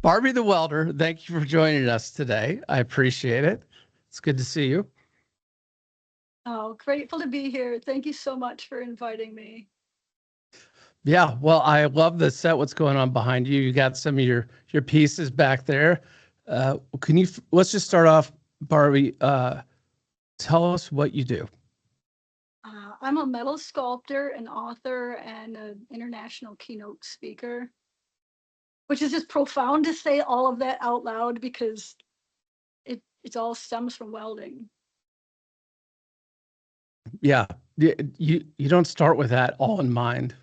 Barbie the Welder, thank you for joining us today. I appreciate it. It's good to see you. Oh, grateful to be here. Thank you so much for inviting me. Yeah, well, I love the set. What's going on behind you? You got some of your pieces back there. Let's just start off, Barbie. Tell us what you do. I'm a metal sculptor, an author, and an international keynote speaker, which is just profound to say all of that out loud because it all stems from welding. Yeah, you don't start with that all in mind.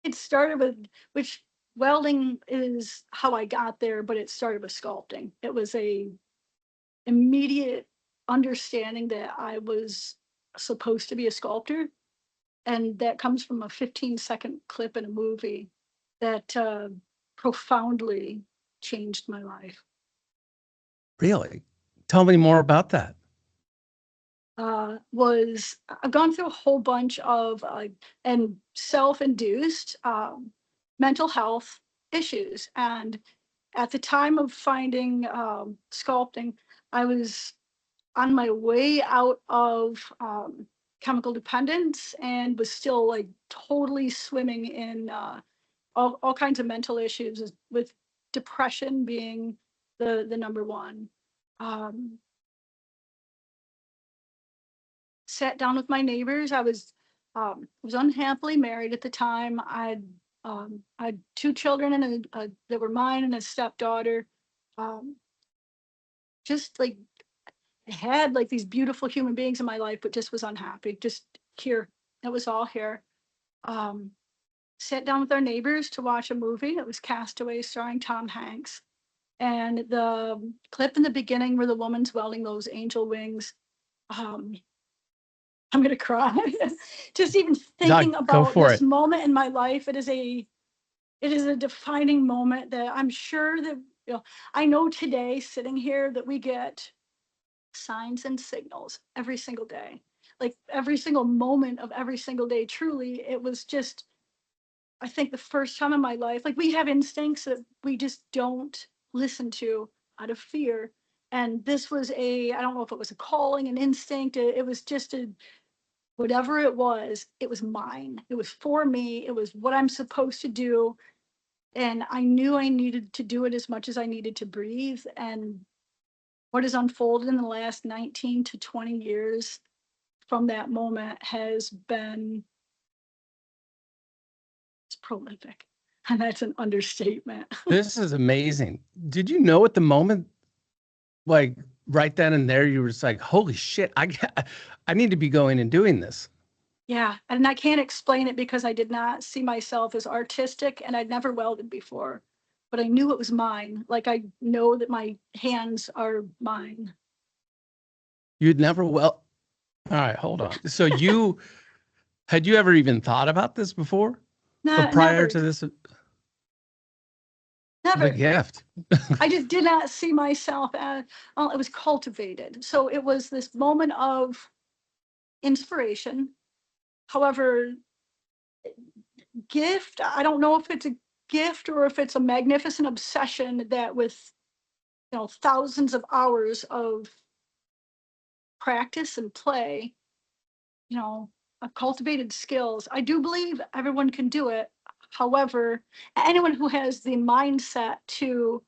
It started with, which welding is how I got there, but it started with sculpting. It was a immediate understanding that I was supposed to be a sculptor. And that comes from a 15-second clip in a movie that profoundly changed my life. Really? Tell me more about that. I've gone through a whole bunch of and self-induced mental health issues. And at the time of finding sculpting, I was on my way out of chemical dependence and was still like totally swimming in all kinds of mental issues, with depression being the number one. Sat down with my neighbors. I was unhappily married at the time. I had two children and that were mine and a stepdaughter. Just like had like these beautiful human beings in my life, but just was unhappy. Just here, it was all here. Sat down with our neighbors to watch a movie. It was Castaway, starring Tom Hanks. And the clip in the beginning where the woman's welding those angel wings, I'm gonna cry. Just even thinking about this moment in my life. It is a defining moment that I'm sure that, I know today sitting here that we get signs and signals every single day, like every single moment of every single day. Truly, it was just, I think, the first time in my life, like, we have instincts that we just don't listen to out of fear. And this was I don't know if it was a calling, an instinct. It was just whatever it was mine. It was for me. It was what I'm supposed to do. And I knew I needed to do it as much as I needed to breathe. And what has unfolded in the last 19 to 20 years from that moment has been, it's prolific. And that's an understatement. This is amazing. Did you know at the moment, like right then and there, you were just like, holy shit, I need to be going and doing this? Yeah. And I can't explain it because I did not see myself as artistic, and I'd never welded before, but I knew it was mine. Like, I know that my hands are mine. You'd never All right, hold on. So had you ever even thought about this before? No, prior never. to this? Never. The gift. I just did not see myself as, well, it was cultivated. So it was this moment of inspiration. However, gift, I don't know if it's a gift or if it's a magnificent obsession that, with, thousands of hours of practice and play, I've cultivated skills. I do believe everyone can do it. However, anyone who has the mindset to,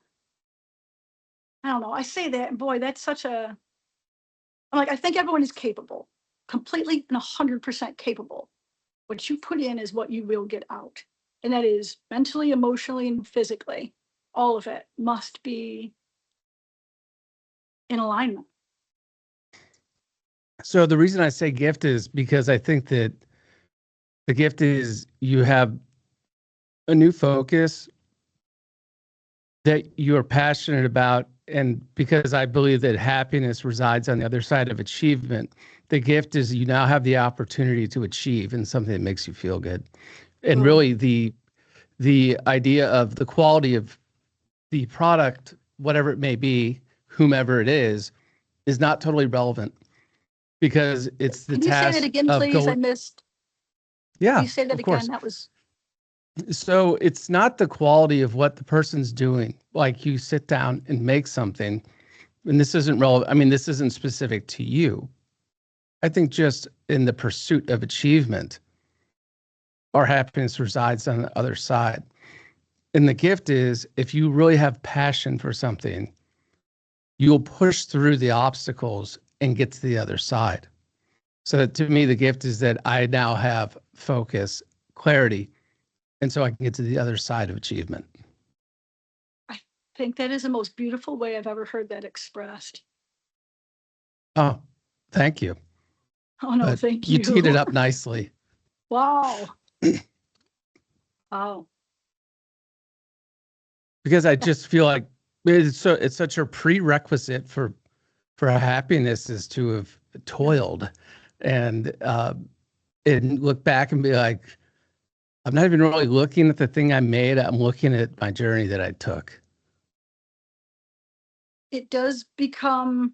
I don't know, I say that, and boy, that's such a, I'm like, I think everyone is capable, completely and 100% capable. What you put in is what you will get out. And that is mentally, emotionally, and physically. All of it must be in alignment. So the reason I say gift is because I think that the gift is you have a new focus that you are passionate about. And because I believe that happiness resides on the other side of achievement, the gift is you now have the opportunity to achieve in something that makes you feel good. And really the idea of the quality of the product, whatever it may be, whomever it is not totally relevant, because it's the Can you say task that again, of please? I missed. Yeah, Can you say that of again? course. That was. So it's not the quality of what the person's doing. Like you sit down and make something, and this isn't relevant. I mean, this isn't specific to you. I think just in the pursuit of achievement, our happiness resides on the other side. And the gift is if you really have passion for something, you'll push through the obstacles and get to the other side. So to me, the gift is that I now have focus, clarity, and so I can get to the other side of achievement. I think that is the most beautiful way I've ever heard that expressed. Oh, thank you. Oh, no, But thank you teed it you. up nicely. Wow. Wow. Because I just feel like it's such a prerequisite for happiness is to have toiled and look back and be like, I'm not even really looking at the thing I made. I'm looking at my journey that I took. It does become,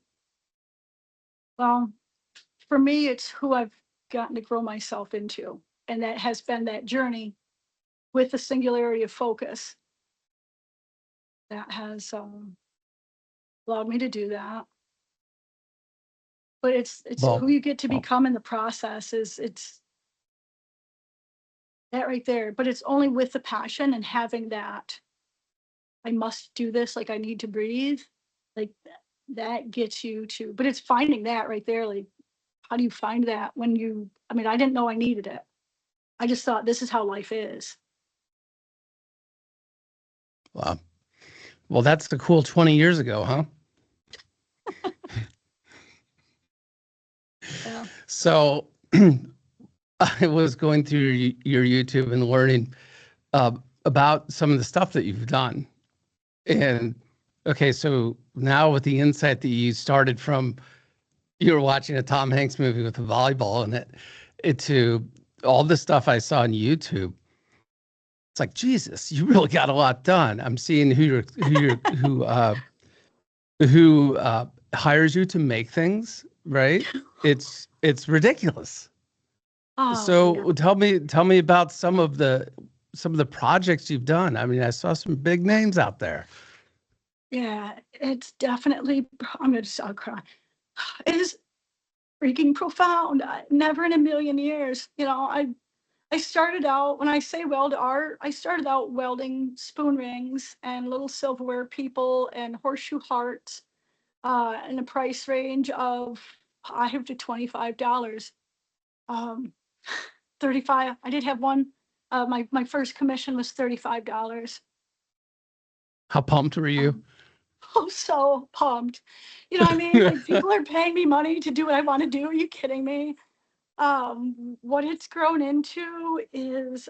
well, for me, it's who I've gotten to grow myself into. And that has been that journey with the singularity of focus that has allowed me to do that. But it's who Well, you get to well, become in the process is it's that right there. But it's only with the passion and having that I must do this, like I need to breathe. Like that gets you to, but it's finding that right there. Like, how do you find that when you, I mean, I didn't know I needed it. I just thought this is how life is. wow. Well, that's the cool 20 years ago, huh? Yeah. So I was going through your YouTube and learning about some of the stuff that you've done. And okay, so now with the insight that you started from, you were watching a Tom Hanks movie with a volleyball in it to all the stuff I saw on YouTube. It's like, Jesus, you really got a lot done. I'm seeing who hires you to make things, right? It's ridiculous. Oh, yeah. So tell me about some of the projects you've done. I mean, I saw some big names out there. Yeah. It's definitely, I'm going to, I'll cry. It is freaking profound. Never in a million years. I started out, when I say weld art, I started out welding spoon rings and little silverware people and horseshoe hearts in a price range of $5 to $25. Um, 35. I did have one. My first commission was $35. How pumped were you? Um, I'm so pumped. You know what I mean? Like people are paying me money to do what I want to do. Are you kidding me? What it's grown into is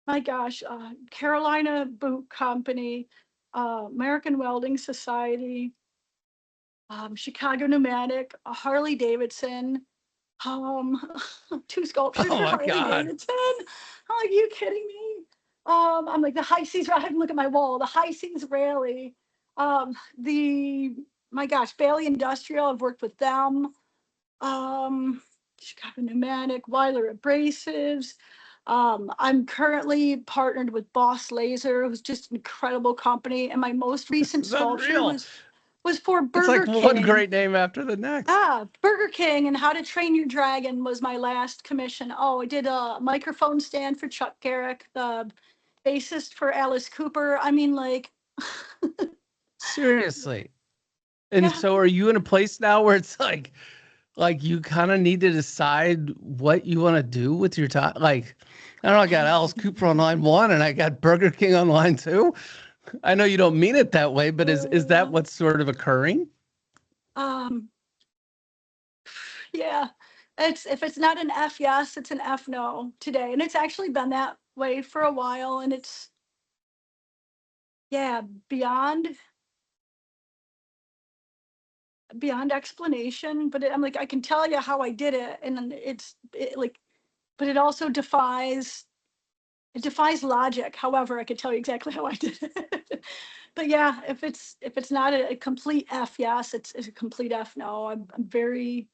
my gosh, Carolina Boot Company, American Welding Society, Chicago Pneumatic, Harley-Davidson, um, two sculptures Oh for my God. Harley-Davidson. I'm like, you kidding me? I'm like the high seas. I have to look at my wall. The high seas rally. The my gosh, Bailey Industrial. I've worked with them. Um, Chicago Pneumatic, Weiler Abrasives. I'm currently partnered with Boss Laser, who's just an incredible company. And my most This recent is sculpture unreal. was for It's like Burger one King. great name after the next. Burger King and How to Train Your Dragon was my last commission. Oh, I did a microphone stand for Chuck Garrick, the bassist for Alice Cooper. I mean, like, Seriously. And yeah. so are you in a place now where it's like you kind of need to decide what you want to do with your time? Like, I don't know, I got Alice Cooper on line one and I got Burger King on line two. I know you don't mean it that way, but is that what's sort of occurring? Um, yeah. It's if it's not an F yes, it's an F no today. And it's actually been that way for a while. And it's yeah, beyond explanation. But I'm like, I can tell you how I did it. And then like, but it defies logic. However, I could tell you exactly how I did it. But yeah, if it's not a complete F yes, it's a complete F no. I'm very,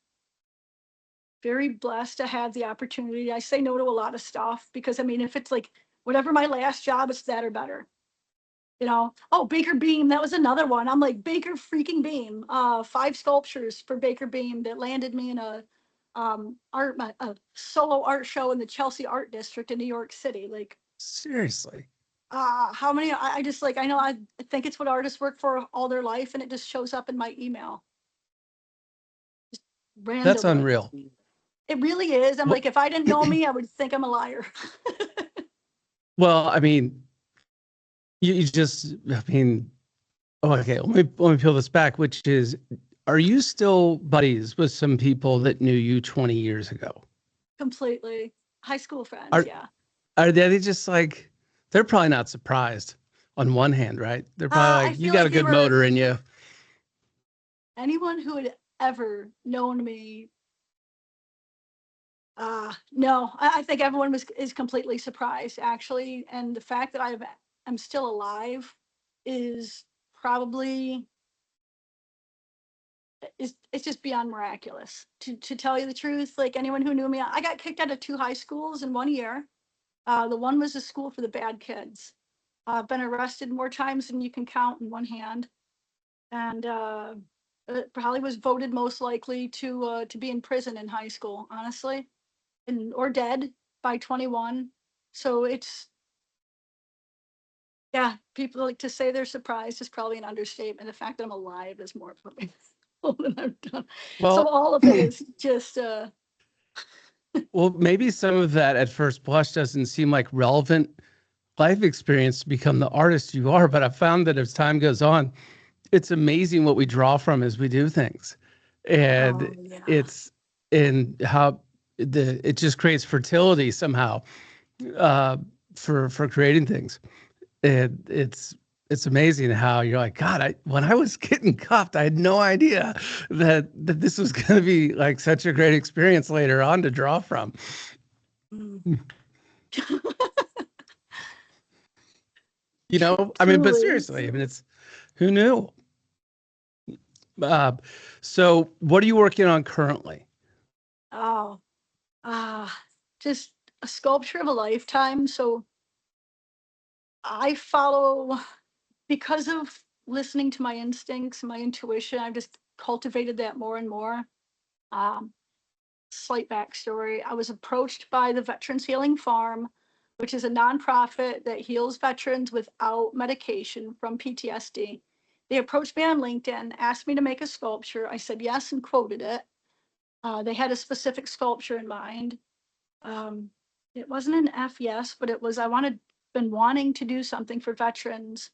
very blessed to have the opportunity. I say no to a lot of stuff because I mean, if it's like whatever my last job, it's that or better. Oh, Baker Beam, that was another one. I'm like, Baker freaking Beam. 5 sculptures for Baker Beam that landed me in a solo art show in the Chelsea Art District in New York City. Like, Seriously. how many? I just like, I know, I think it's what artists work for all their life, and it just shows up in my email. Just randomly. That's unreal. It really is. I'm like, if I didn't know me, I would think I'm a liar. Well, I mean, you just, I mean, okay, let me peel this back, which is, are you still buddies with some people that knew you 20 years ago? Completely. High school friends, Are, yeah. Are they just like, they're probably not surprised on one hand, right? They're probably like, you got a good motor in you. Anyone who had ever known me, no, I think everyone is completely surprised, actually. And the fact that I'm still alive is probably, it's just beyond miraculous. To tell you the truth, like, anyone who knew me, I got kicked out of 2 high schools in 1 year. The one was a school for the bad kids. I've been arrested more times than you can count in one hand. And it probably was voted most likely to be in prison in high school, honestly, or dead by 21. So it's, yeah, people like to say they're surprised is probably an understatement. The fact that I'm alive is more than I've done. Well, so all of it is just well, maybe some of that at first blush doesn't seem like relevant life experience to become the artist you are, but I've found that as time goes on, it's amazing what we draw from as we do things. And it's in how it just creates fertility somehow for creating things. And it's amazing how you're like, God, when I was getting cuffed, I had no idea that this was going to be like such a great experience later on to draw from. I mean, but seriously, I mean, it's, who knew? So what are you working on currently? Just a sculpture of a lifetime. So I follow, because of listening to my instincts, my intuition, I've just cultivated that more and more. Slight backstory. I was approached by the Veterans Healing Farm, which is a nonprofit that heals veterans without medication from PTSD. They approached me on LinkedIn, asked me to make a sculpture. I said yes and quoted it. They had a specific sculpture in mind. It wasn't an FYES, but it was, been wanting to do something for veterans.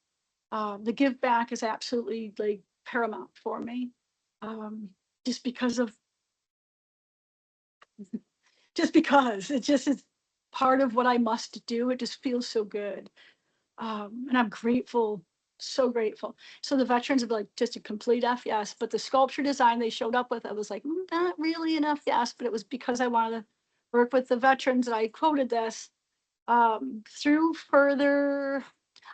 The give back is absolutely like paramount for me. Just because it's just, it's part of what I must do. It just feels so good. And I'm grateful, so grateful. So the veterans have like just a complete FYES, but the sculpture design they showed up with, I was like, not really an FYES, but it was because I wanted to work with the veterans that I quoted this. Through further,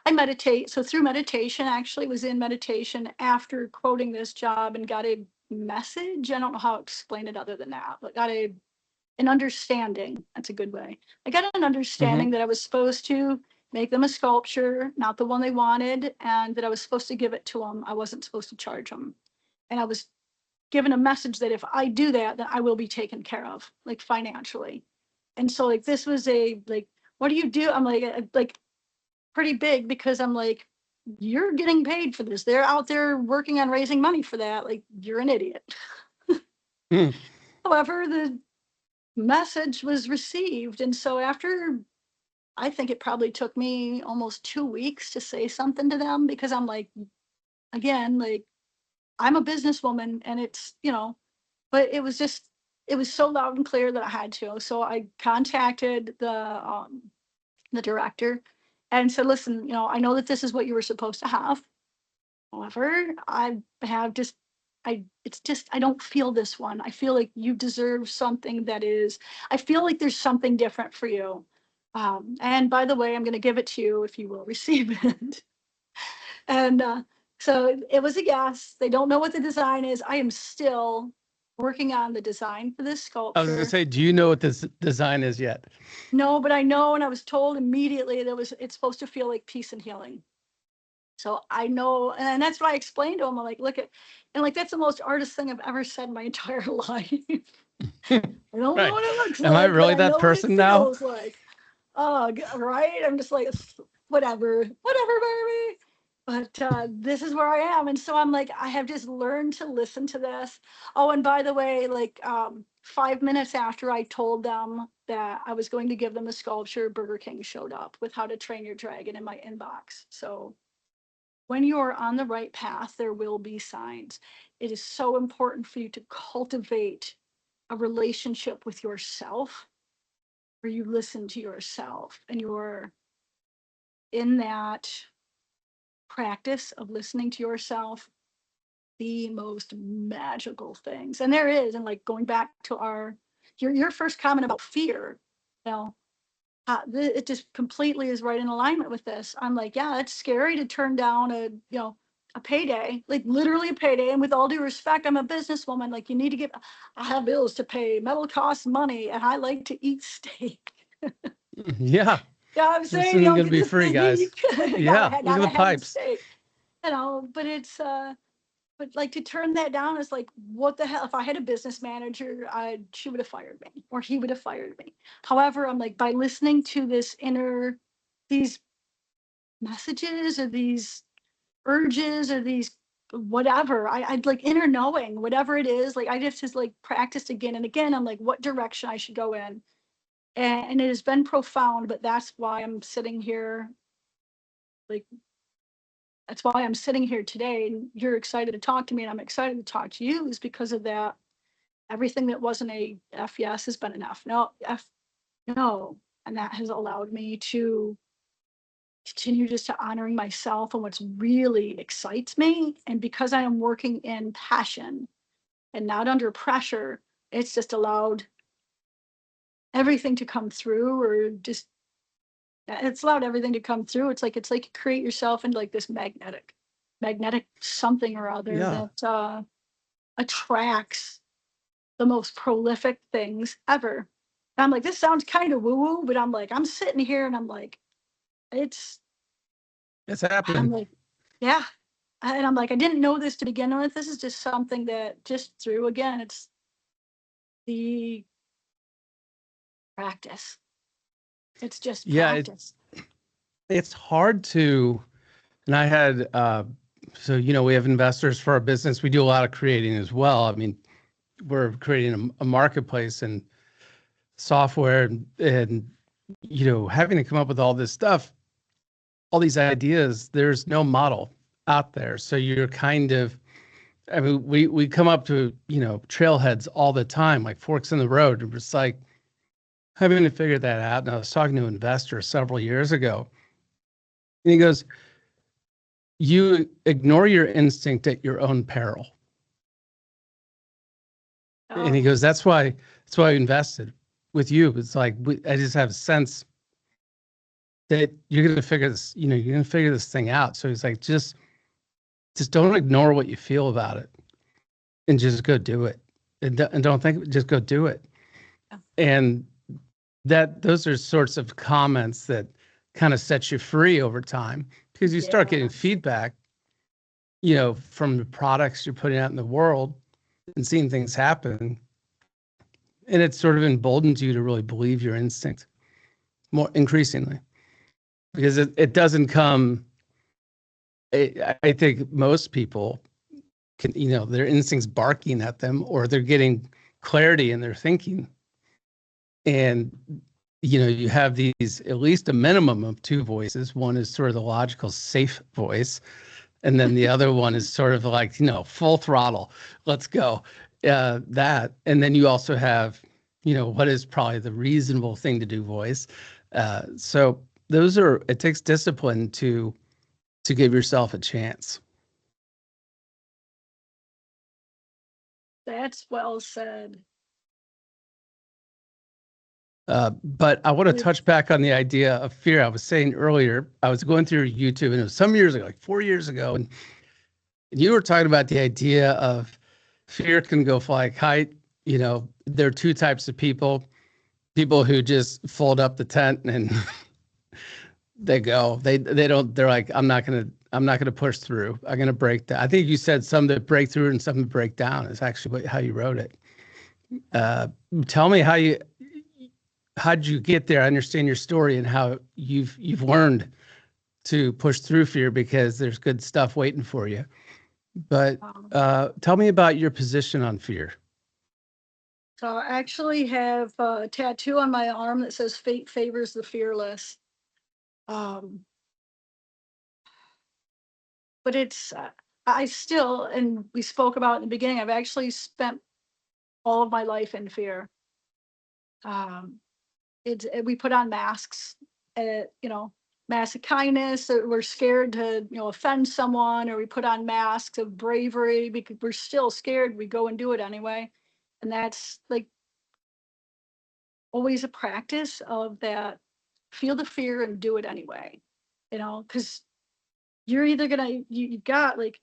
I meditate. So through meditation, actually was in meditation after quoting this job and got a message. I don't know how to explain it other than that, but got an understanding. That's a good way. I got an understanding that I was supposed to make them a sculpture, not the one they wanted, and that I was supposed to give it to them. I wasn't supposed to charge them. And I was given a message that if I do that, then I will be taken care of, like financially. And so like this was what do you do? I'm like pretty big, because I'm like, you're getting paid for this. They're out there working on raising money for that. Like, you're an idiot. However, the message was received. And so after, I think it probably took me almost 2 weeks to say something to them, because I'm like, again, like, I'm a businesswoman, and it's, but it was so loud and clear that I had to. So I contacted the director and said, listen, I know that this is what you were supposed to have. However, I don't feel this one. I feel like you deserve something I feel like there's something different for you. And by the way, I'm going to give it to you if you will receive it. And so it was a yes. They don't know what the design is. I am still working on the design for this I was going sculpture. to say, do you know what this design is yet? No, but I know, and I was told immediately that it's supposed to feel like peace and healing. So I know, and that's what I explained to him. I'm like, look at, and like, that's the most artist thing I've ever said in my entire life. I don't know Right. what it looks Am I like, but really I that know what it person now? feels like. Oh, right. I'm just like, whatever, Barbie. But this is where I am. And so I'm like, I have just learned to listen to this. Oh, and by the way, like 5 minutes after I told them that I was going to give them a sculpture, Burger King showed up with How to Train Your Dragon in my inbox. So when you are on the right path, there will be signs. It is so important for you to cultivate a relationship with yourself where you listen to yourself and you're in that practice of listening to yourself, the most magical things. And there is, and like going back to your first comment about fear, you know, it just completely is right in alignment with this. I'm like, yeah, it's scary to turn down a payday, like literally a payday. And with all due respect, I'm a businesswoman. Like, you need to get, I have bills to pay, metal costs money, and I like to eat steak. Yeah. Yeah, I'm This saying, isn't going to be free, guys. Yeah. Look at gotta the have the pipes. steak, but but like to turn that down is like, what the hell? If I had a business manager, she would have fired me or he would have fired me. However, I'm like, by listening to these messages or these urges or these whatever, I'd like inner knowing, whatever it is, like I just like practiced again and again. I'm like, what direction I should go in. And it has been profound, but that's why I'm sitting here. Like, that's why I'm sitting here today and you're excited to talk to me and I'm excited to talk to you, is because of that. Everything that wasn't a F yes has been an F no, F no. And that has allowed me to continue just to honoring myself and what's really excites me. And because I am working in passion and not under pressure, it's just allowed everything to come through, or just it's allowed everything to come through. It's like you create yourself into like this magnetic something or other Yeah. that attracts the most prolific things ever. And I'm like, this sounds kind of woo-woo, but I'm like, I'm sitting here and I'm like, it's It's I'm happening. like, yeah. And I'm like, I didn't know this to begin with. This is just something that just through again, it's the practice. It's just Yeah. practice. It's hard to, and I had, so, we have investors for our business. We do a lot of creating as well. I mean, we're creating a marketplace and software and having to come up with all this stuff, all these ideas. There's no model out there. So you're kind of, I mean, we come up to, trailheads all the time, like forks in the road. And it's like having to figure that out. And I was talking to an investor several years ago, and he goes, you ignore your instinct at your own peril. And he Oh, goes, that's why I invested with you. It's like, I just have a sense that you're going to figure this, you're going to figure this thing out. So he's like, just don't ignore what you feel about it and just go do it. And don't think, just go do it. yeah. And those are sorts of comments that kind of set you free over time, because you start getting Yeah. feedback, from the products you're putting out in the world and seeing things happen. And it sort of emboldens you to really believe your instinct more increasingly, because it doesn't come. I think most people can, their instincts barking at them, or they're getting clarity in their thinking. And, you have these, at least a minimum of two voices. One is sort of the logical, safe voice. And then the other one is sort of like, full throttle, let's go. That. And then you also have, what is probably the reasonable thing to do voice. So it takes discipline to give yourself a chance. That's well said. But I want to touch back on the idea of fear. I was saying earlier, I was going through YouTube, and it was some years ago, like 4 years ago, and you were talking about the idea of, fear can go fly kite. There are two types of people who just fold up the tent and they go, they don't, they're like, I'm not going to push through. I'm going to break down. I think you said some that break through and some that break down is actually how you wrote it. Tell me how'd you get there? I understand your story and how you've learned to push through fear because there's good stuff waiting for you. But tell me about your position on fear. So I actually have a tattoo on my arm that says "Fate favors the fearless." Um, but it's I still, and we spoke about in the beginning, I've actually spent all of my life in fear. Um, we put on masks, masks of kindness. We're scared to offend someone, or we put on masks of bravery because we're still scared. We go and do it anyway, and that's like always a practice of that. Feel the fear and do it anyway, because you're either you got like,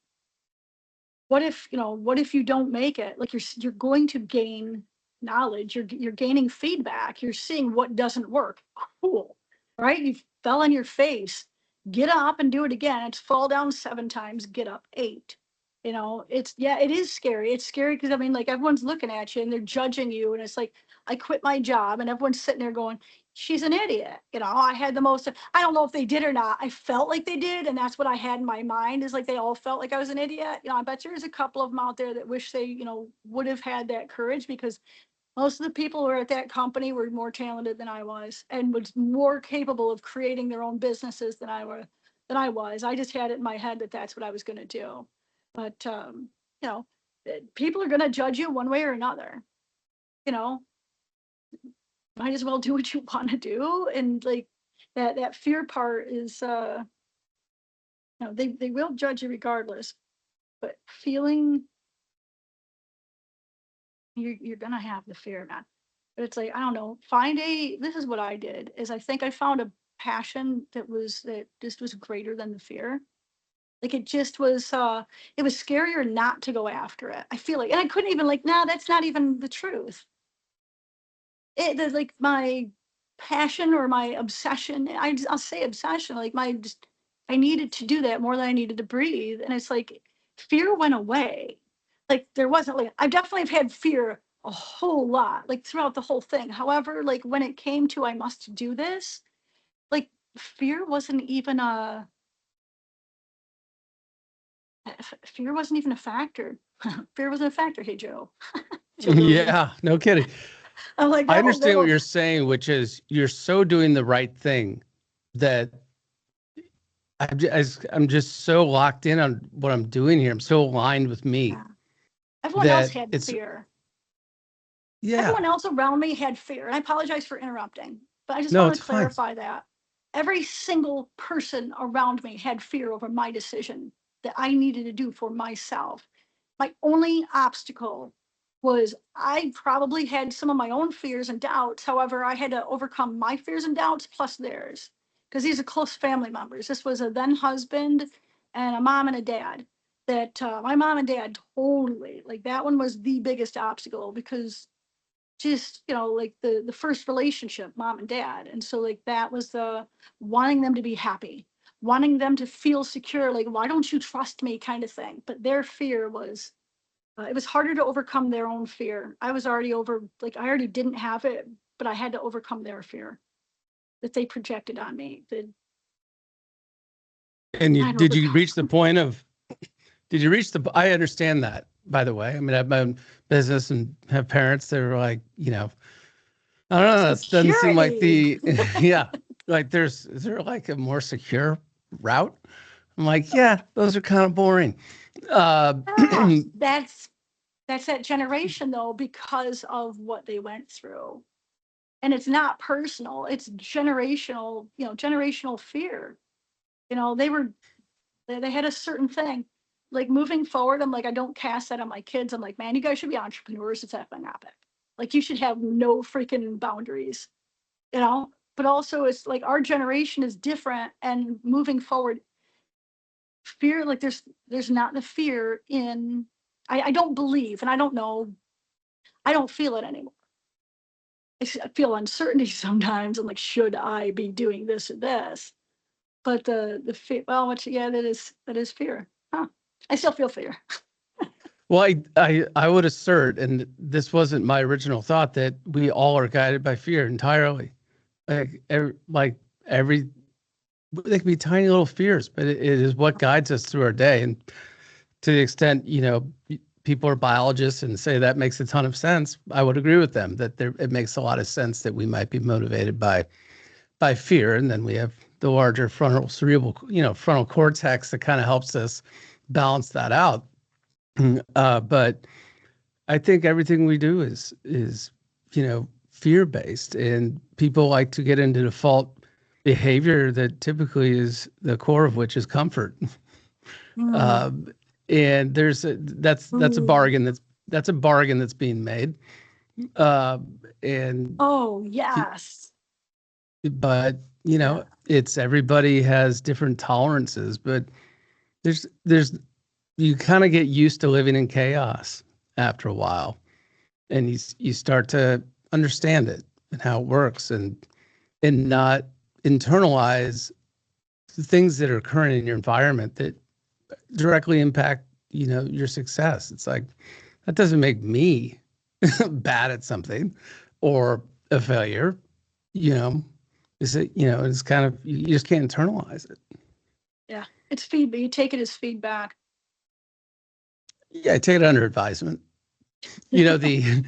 what if you don't make it? Like you're going to gain knowledge, you're gaining feedback, you're seeing what doesn't work. Cool. Right? You fell on your face. Get up and do it again. It's fall down 7 times, get up 8. It is scary. It's scary because I mean, like everyone's looking at you and they're judging you. And it's like, I quit my job and everyone's sitting there going, she's an idiot. I had the most, I don't know if they did or not. I felt like they did. And that's what I had in my mind, is like they all felt like I was an idiot. I bet there's a couple of them out there that wish they, would have had that courage, because most of the people who were at that company were more talented than I was and was more capable of creating their own businesses than I was. I just had it in my head that that's what I was going to do. But people are going to judge you one way or another. You know, might as well do what you want to do. And like that fear part is, they will judge you regardless. But feeling you're going to have the fear, man. But it's like, I don't know, this is what I did, is I think I found a passion that just was greater than the fear. Like it just was, it was scarier not to go after it. I feel like, and I couldn't even like, no, that's not even the truth. Like my passion or my obsession, I'll say obsession, like I needed to do that more than I needed to breathe. And it's like, fear went away. Like there wasn't, like, I definitely have had fear a whole lot, like throughout the whole thing. However, like when it came to, I must do this, like fear wasn't even fear wasn't even a factor. Fear wasn't a factor. Hey, Joe. Joe Rogan. Yeah, no kidding. I'm like, I understand what you're saying, which is you're so doing the right thing that I'm just so locked in on what I'm doing here. I'm so aligned with me. Yeah. Everyone else had fear. Yeah. Everyone else around me had fear. And I apologize for interrupting, but I just No, want to it's fine. clarify that. Every single person around me had fear over my decision that I needed to do for myself. My only obstacle was I probably had some of my own fears and doubts. However, I had to overcome my fears and doubts plus theirs, because these are close family members. This was a then husband and a mom and a dad that my mom and dad totally, like that one was the biggest obstacle, because just like the first relationship, mom and dad. And so like that was the wanting them to be happy, wanting them to feel secure, like why don't you trust me kind of thing. But their fear was, it was harder to overcome their own fear. I was already over, like I already didn't have it, but I had to overcome their fear that they projected on me. And did you reach the point of, I understand that, by the way. I mean, I have my own business and have parents that are like, I don't know, that doesn't seem like yeah, like is there like a more secure route? I'm like, yeah, those are kind of boring. That's that generation though, because of what they went through. And it's not personal, it's generational, generational fear. They had a certain thing. Like moving forward, I'm like, I don't cast that on my kids. I'm like, man, you guys should be entrepreneurs. It's epic. Like you should have no freaking boundaries, but also it's like our generation is different, and moving forward, fear, like there's not the fear in I don't believe, and I don't know, I don't feel it anymore. I feel uncertainty sometimes. I'm like, should I be doing this or this? But the fear, well, which, yeah, that is fear. Huh. I still feel fear. Well, I would assert, and this wasn't my original thought, that we all are guided by fear entirely. Like every they can be tiny little fears, but it is what guides us through our day. And to the extent, people are biologists and say that makes a ton of sense, I would agree with them that it makes a lot of sense that we might be motivated by fear. And then we have the larger frontal cortex that kind of helps us balance that out. But I think everything we do is fear based, and people like to get into default behavior that typically is the core of which is comfort. Mm. Um, and that's a Ooh. bargain that's a bargain that's being made. And Oh, yes. but Yeah. it's everybody has different tolerances, but there's you kind of get used to living in chaos after a while, and you start to understand it and how it works, and not internalize the things that are occurring in your environment that directly impact your success. It's like, that doesn't make me bad at something or a failure. you know it's kind of, you just can't internalize it. Yeah. It's feedback. You take it as feedback. Yeah, I take it under advisement. The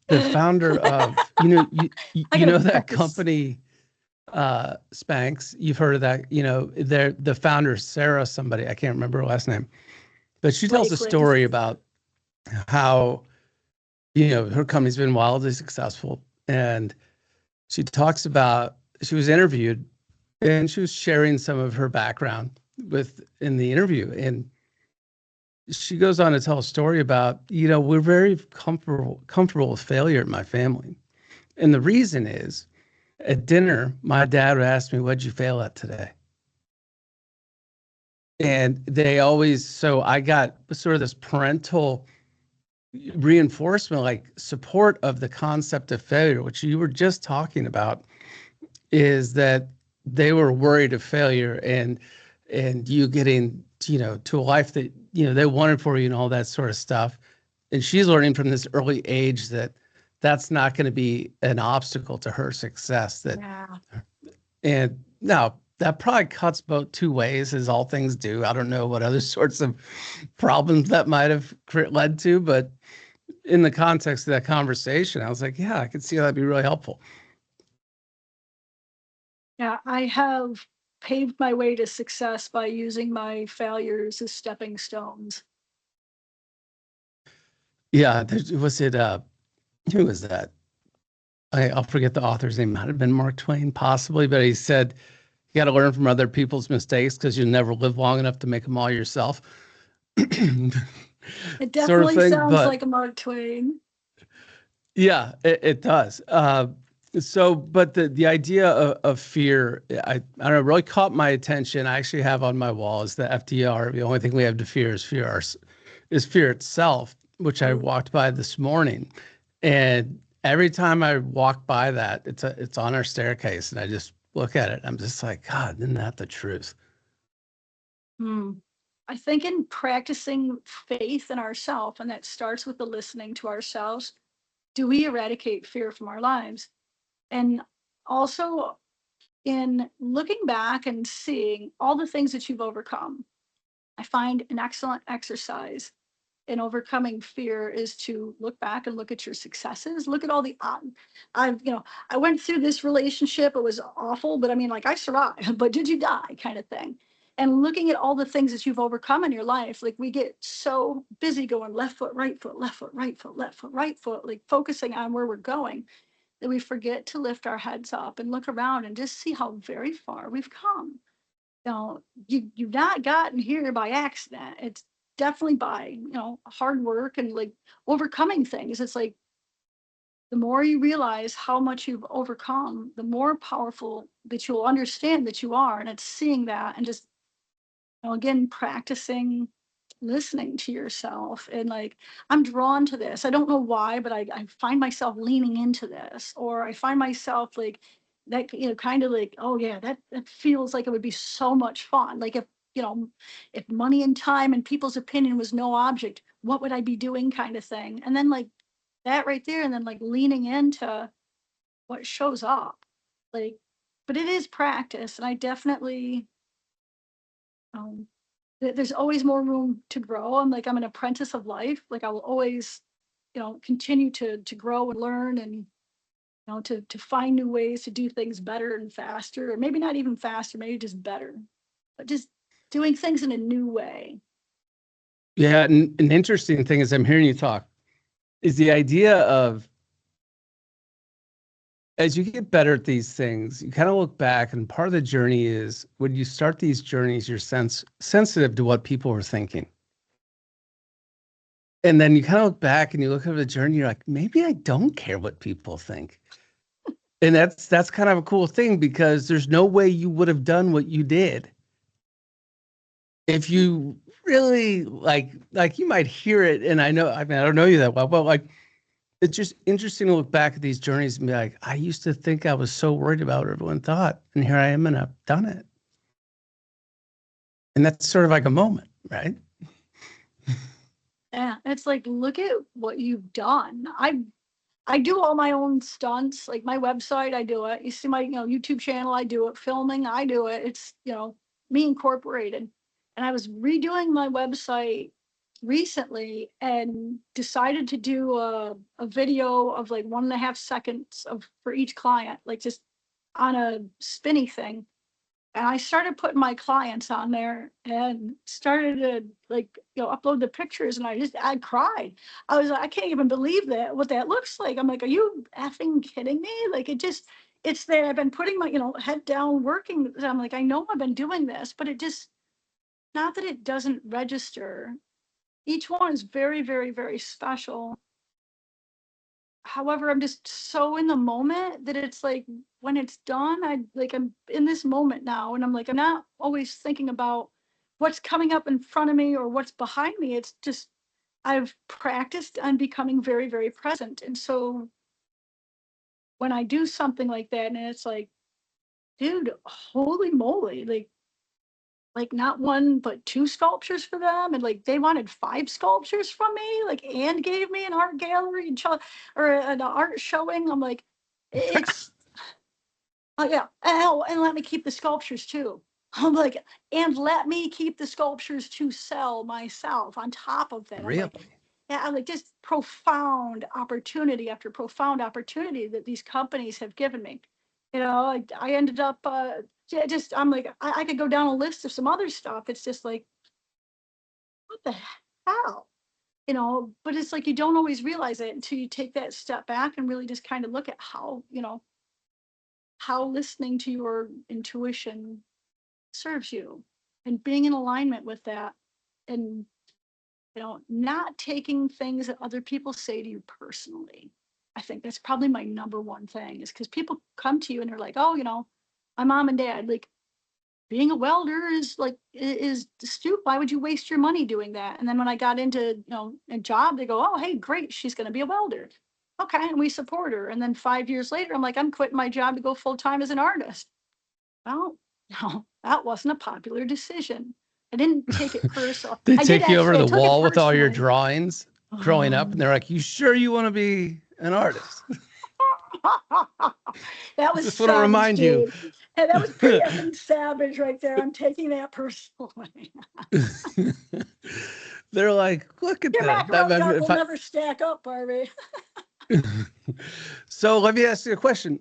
the founder of I gotta that practice. company, Spanx. You've heard of that. They're the founder, Sarah somebody, I can't remember her last name, but she tells a Blakely. story about how her company's been wildly successful. And she talks about, she was interviewed and she was sharing some of her background in the interview. And she goes on to tell a story about, we're very comfortable with failure in my family. And the reason is, at dinner, my dad would ask me, "What'd you fail at today?" And so I got sort of this parental reinforcement, like support of the concept of failure, which you were just talking about, is that they were worried of failure and you getting to a life that they wanted for you and all that sort of stuff. And she's learning from this early age that that's not going to be an obstacle to her success. Yeah. And now that probably cuts both two ways, as all things do. I don't know what other sorts of problems that might have led to, but in the context of that conversation, I was like, yeah, I could see how that'd be really helpful. Yeah. I have paved my way to success by using my failures as stepping stones. Yeah, was it who was that? I'll forget the author's name. Might have been Mark Twain, possibly, but he said you got to learn from other people's mistakes because you'll never live long enough to make them all yourself. It Sort of definitely thing. sounds But like a Mark Twain. yeah, it does. But the idea of fear, I don't know, really caught my attention. I actually have on my wall is the FDR. The only thing we have to fear is fear itself, which I Ooh. walked by this morning. And every time I walk by that, it's on our staircase, and I just look at it. I'm just like, God, isn't that the truth? Hmm. I think in practicing faith in ourselves, and that starts with the listening to ourselves, do we eradicate fear from our lives? And also in looking back and seeing all the things that you've overcome, I find an excellent exercise in overcoming fear is to look back and look at your successes. Look at all the I've I went through this relationship. It was awful, but I mean, like, I survived. But did you die, kind of thing. And looking at all the things that you've overcome in your life, like, we get so busy going left foot, right foot, left foot, right foot, left foot, right foot, like focusing on where we're going, that we forget to lift our heads up and look around and just see how very far we've come. You've not gotten here by accident. It's definitely by, hard work and, like, overcoming things. It's like the more you realize how much you've overcome, the more powerful that you'll understand that you are. And it's seeing that and just, again, practicing. listening to yourself. And like, I'm drawn to this. I don't know why, but I find myself leaning into this, or I find myself like that, kind of like, oh yeah, that feels like it would be so much fun. Like if money and time and people's opinion was no object, what would I be doing, kind of thing. And then like that right there, and then like leaning into what shows up. Like, but it is practice, and I definitely, um, there's always more room to grow. I'm an apprentice of life. Like I will always, continue to grow and learn, and to find new ways to do things better and faster, or maybe not even faster, maybe just better, but just doing things in a new way. Yeah, and an interesting thing as I'm hearing you talk is the idea of, as you get better at these things, you kind of look back, and part of the journey is when you start these journeys, you're sensitive to what people are thinking. And then you kind of look back and you look at the journey, you're like, maybe I don't care what people think. And that's kind of a cool thing, because there's no way you would have done what you did if you really like you might hear it. And I mean, I don't know you that well, but like, it's just interesting to look back at these journeys and be like, I used to think I was so worried about what everyone thought, and here I am, and I've done it. And that's sort of like a moment, right? Yeah, it's like, look at what you've done. I do all my own stunts, like my website, I do it. You see my, YouTube channel, I do it. Filming, I do it. It's, me incorporated. And I was redoing my website recently and decided to do a video of like 1.5 seconds for each client, like just on a spinny thing. And I started putting my clients on there and started to like, upload the pictures, and I cried. I was like, I can't even believe what that looks like. I'm like, are you effing kidding me? Like it's that I've been putting my, head down working. I'm like, I know I've been doing this, but it just, not that it doesn't register. Each one is very, very, very special. However, I'm just so in the moment that it's like, when it's done, I'm in this moment now, and I'm like, I'm not always thinking about what's coming up in front of me or what's behind me. It's just, I've practiced on becoming very, very present. And so when I do something like that, and it's like, dude, holy moly, like not one but two sculptures for them, and like they wanted 5 sculptures from me, like, and gave me an art gallery and or an art showing. I'm like, it's, oh yeah, and let me keep the sculptures too. I'm like, and let me keep the sculptures to sell myself on top of that. I'm Really? like, yeah, I'm like, just profound opportunity after profound opportunity that these companies have given me. I ended up, just, I'm like, I could go down a list of some other stuff. It's just like, what the hell? But it's like, you don't always realize it until you take that step back and really just kind of look at how listening to your intuition serves you, and being in alignment with that, and not taking things that other people say to you personally. I think that's probably my number one thing, is because people come to you and they're like, oh, my mom and dad, like, being a welder is like, is stupid. Why would you waste your money doing that? And then when I got into, a job, they go, oh, hey, great, she's going to be a welder. Okay, and we support her. And then 5 years later, I'm like, I'm quitting my job to go full time as an artist. Well, no, that wasn't a popular decision. I didn't take it personal. They I did take you over actually, to I the took it wall with all your personally. drawings growing up, and they're like, you sure you want to be an artist? That was Just want to savage, remind you. dude. And that was pretty effing savage right there. I'm taking that personally. They're like, look at Your that. macaroni art will never stack up, Barbie. So let me ask you a question.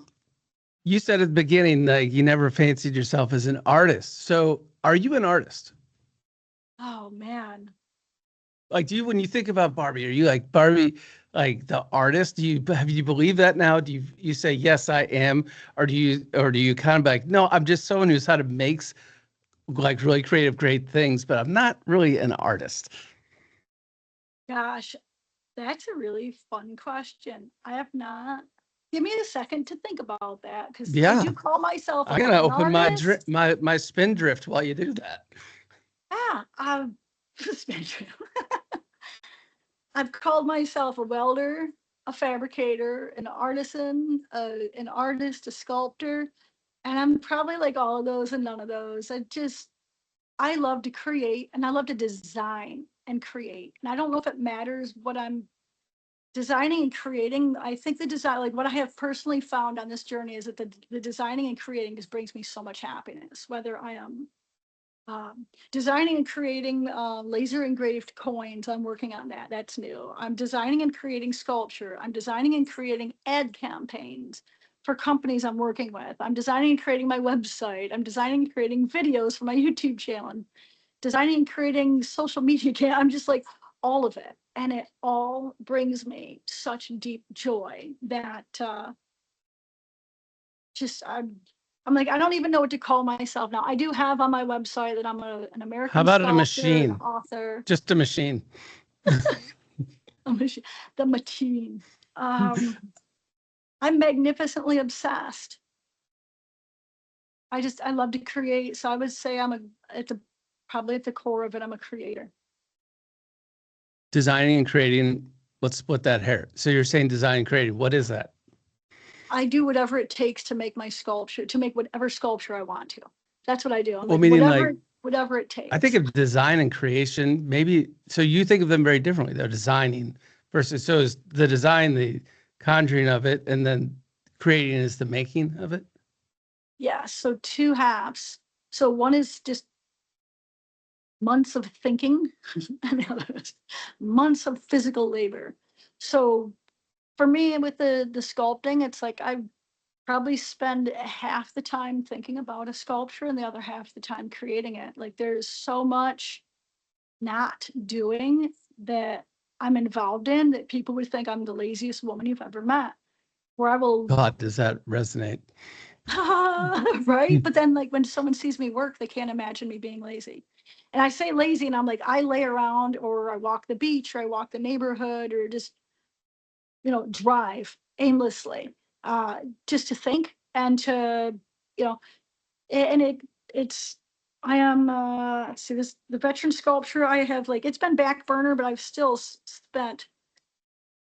You said at the beginning, like, you never fancied yourself as an artist. So are you an artist? Oh man. Like, when you think about Barbie, are you like Barbie, like the artist? Have you believe that now? Do you say, yes, I am? Or do you kind of like, no, I'm just someone who's how to makes like really creative, great things, but I'm not really an artist. Gosh, that's a really fun question. I have not. Give me a second to think about that, because I Yeah. do call myself I'm gonna an open artist. my spindrift while you do that. Yeah, Spin true. I've called myself a welder, a fabricator, an artisan, an artist, a sculptor, and I'm probably like all of those and none of those. I love to create and I love to design and create. And I don't know if it matters what I'm designing and creating. I think the design, like what I have personally found on this journey is that the designing and creating just brings me so much happiness, whether I am designing and creating laser engraved coins. I'm working on that. That's new. I'm designing and creating sculpture. I'm designing and creating ad campaigns for companies I'm working with. I'm designing and creating my website. I'm designing and creating videos for my YouTube channel. I'm designing and creating social media. I'm just like all of it. And it all brings me such deep joy that just I'm like, I don't even know what to call myself now. I do have on my website that I'm an How American about a sculptor, an machine? author, Just a machine. a machine, the machine. I'm magnificently obsessed. I love to create. So I would say probably at the core of it, I'm a creator. Designing and creating. Let's split that hair. So you're saying design and creating. What is that? I do whatever it takes to make my sculpture, to make whatever sculpture I want to. That's what I do. I'm Well, like, meaning whatever it takes. I think of design and creation, maybe, so you think of them very differently. They're designing versus, so is the design, the conjuring of it, and then creating is the making of it? Yeah, so two halves. So one is just months of thinking, and the other is months of physical labor. So for me, with the sculpting, it's like I probably spend half the time thinking about a sculpture and the other half the time creating it. Like there's so much not doing that I'm involved in that people would think I'm the laziest woman you've ever met. Where I will God, does that resonate? right? But then like when someone sees me work, they can't imagine me being lazy. And I say lazy and I'm like, I lay around or I walk the beach or I walk the neighborhood or just, drive aimlessly, just to think and to, you know, and it's, I am, see this, the veteran sculpture I have, like, it's been back burner, but I've still spent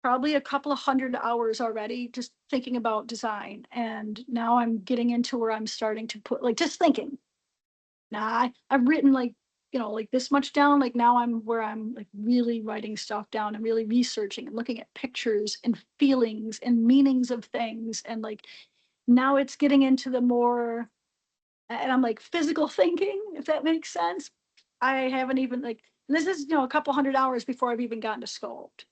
probably a couple of 100 hours already just thinking about design. And now I'm getting into where I'm starting to put, like, just thinking. Now I've written like, like this much down. Like now I'm where I'm like really writing stuff down and really researching and looking at pictures and feelings and meanings of things. And like now it's getting into the more, and I'm like physical thinking, if that makes sense. I haven't even like, this is, a couple 100 hours before I've even gotten to sculpt.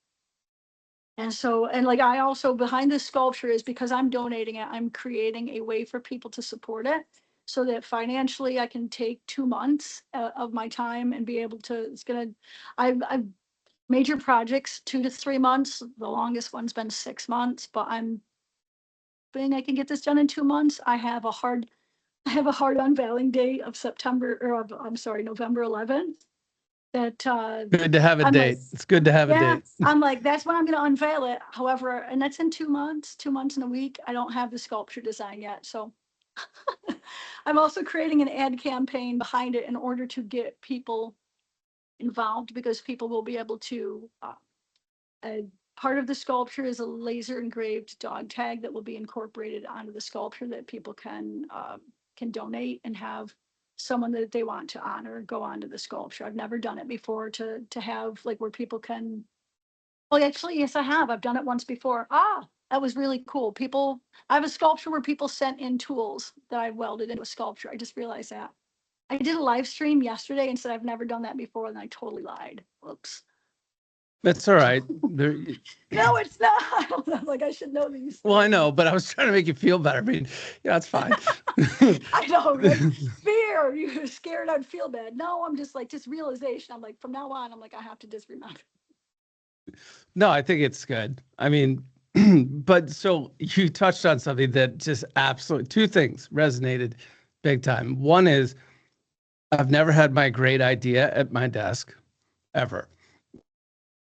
And so, and like, I also behind this sculpture is because I'm donating it, I'm creating a way for people to support it so that financially I can take 2 months of my time and be able to, I've major projects, 2 to 3 months. The longest one's been 6 months, but I'm thinking I can get this done in 2 months. I have a hard unveiling date of November 11th. That Good to have a I'm like, date. It's good to have a yeah, date. I'm like, that's when I'm going to unveil it. However, and that's in 2 months, 2 months and a week. I don't have the sculpture design yet. So I'm also creating an ad campaign behind it in order to get people involved because people will be able to, part of the sculpture is a laser engraved dog tag that will be incorporated onto the sculpture that people can donate and have someone that they want to honor go onto the sculpture. I've never done it before to have like where people can. Well, actually, yes, I have. I've done it once before. That was really cool. I have a sculpture where people sent in tools that I welded into a sculpture. I just realized that. I did a live stream yesterday and said I've never done that before, and I totally lied. Whoops. That's all right. No, it's not. Like I should know these things. Well, I know, but I was trying to make you feel better. I mean, yeah, it's fine. I know, right? Fear. You're scared I'd feel bad. No, I'm just like, just realization. I'm like, from now on, I'm like, I have to just remember. No, I think it's good. I mean, but so you touched on something that just absolutely, two things resonated big time. One is I've never had my great idea at my desk ever.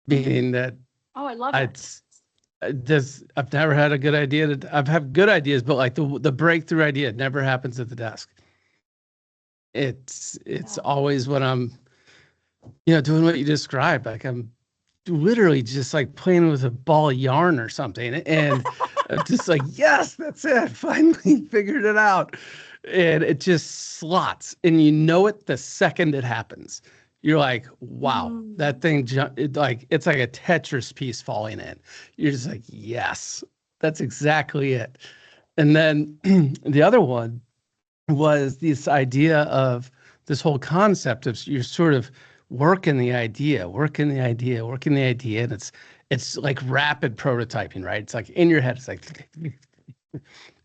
Meaning that Oh, I love it. I've never had a good idea. I've had good ideas, but like the breakthrough idea never happens at the desk. It's Yeah. always when I'm doing what you described. Like I'm literally just like playing with a ball of yarn or something. And I'm just like, yes, that's it. Finally figured it out. And it just slots. And you know it the second it happens. You're like, wow, that thing, it's like a Tetris piece falling in. You're just like, yes, that's exactly it. And then the other one was this idea of this whole concept of you're sort of working the idea, and it's like rapid prototyping, right? It's like in your head, it's like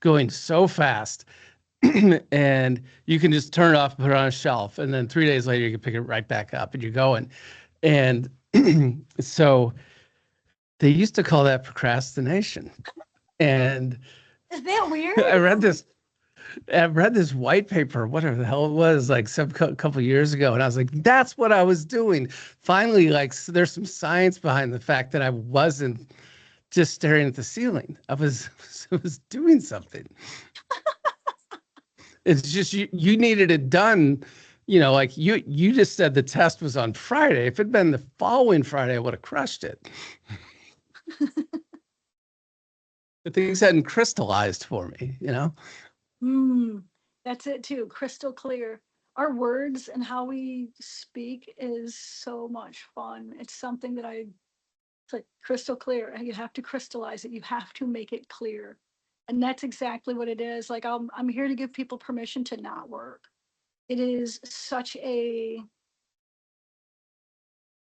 going so fast, and you can just turn it off, put it on a shelf, and then 3 days later you can pick it right back up, and you're going. And so they used to call that procrastination. And Is that weird? I read this white paper, whatever the hell it was, like some couple years ago, and I was like, "That's what I was doing." Finally, like there's some science behind the fact that I wasn't just staring at the ceiling. I was I was doing something. It's just you needed it done. Like you just said the test was on Friday. If it'd been the following Friday, I would have crushed it. But things hadn't crystallized for me. That's it too. Crystal clear. Our words and how we speak is so much fun. It's something that it's like crystal clear. And you have to crystallize it. You have to make it clear. And that's exactly what it is. Like I'm here to give people permission to not work. It is such a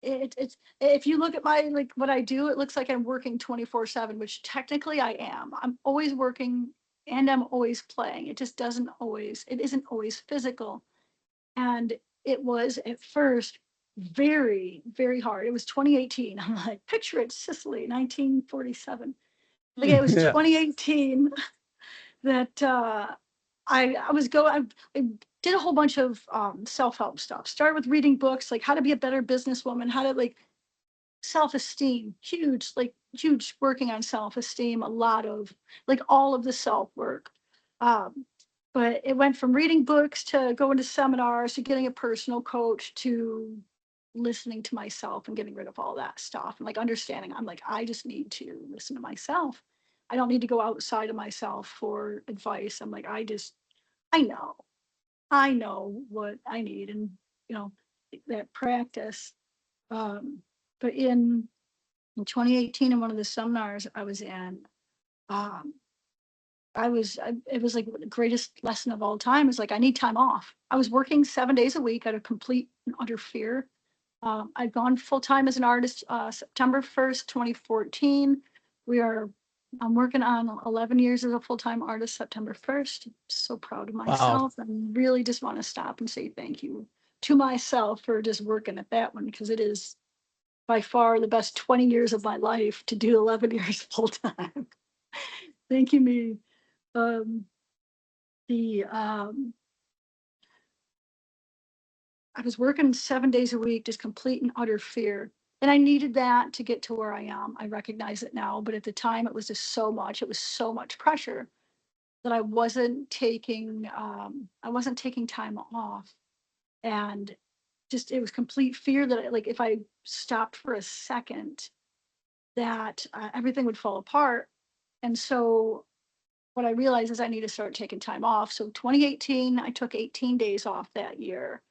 it's if you look at my like what I do, it looks like I'm working 24/7, which technically I am. I'm always working and I'm always playing. It isn't always physical. And it was at first very, very hard. It was 2018. I'm like, picture it, Sicily, 1947. Like it was Yeah. 2018 that I did a whole bunch of self-help stuff. Started with reading books, like how to be a better businesswoman, how to like self-esteem, huge working on self-esteem, a lot of like all of the self-work. Um, but it went from reading books to going to seminars to getting a personal coach to listening to myself and getting rid of all that stuff and like understanding I'm like, I just need to listen to myself. I don't need to go outside of myself for advice. I'm like, I know, I know what I need and you know, that practice. Um, but in 2018 in one of the seminars I was in, um, it was like the greatest lesson of all time is like, I need time off. I was working 7 days a week out of complete and utter fear. I'd gone full time as an artist, September 1st, 2014. We are, I'm working on 11 years as a full time artist, September 1st. So proud of Wow. myself and really just want to stop and say thank you to myself for just working at that one because it is by far the best 20 years of my life to do 11 years full time. Thank you, me. Um, the I was working 7 days a week, just complete and utter fear. And I needed that to get to where I am. I recognize it now, but at the time it was just so much. It was so much pressure that I wasn't taking time off. And just it was complete fear that like if I stopped for a second, that everything would fall apart. And so what I realized is I need to start taking time off. So 2018, I took 18 days off that year.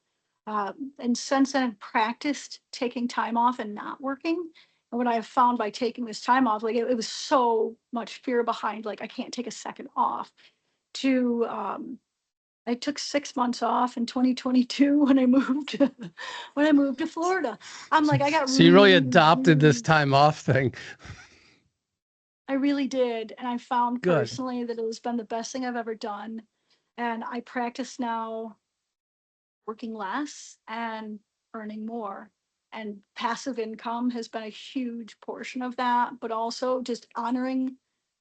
And since then, I've practiced taking time off and not working. And what I have found by taking this time off, like it was so much fear behind, like I can't take a second off. To I took 6 months off in 2022 when I moved when I moved to Florida. I'm like, I got So you really really, adopted this really, time off thing. I really did. And I found Good. personally that it has been the best thing I've ever done. And I practice now working less and earning more. And passive income has been a huge portion of that, but also just honoring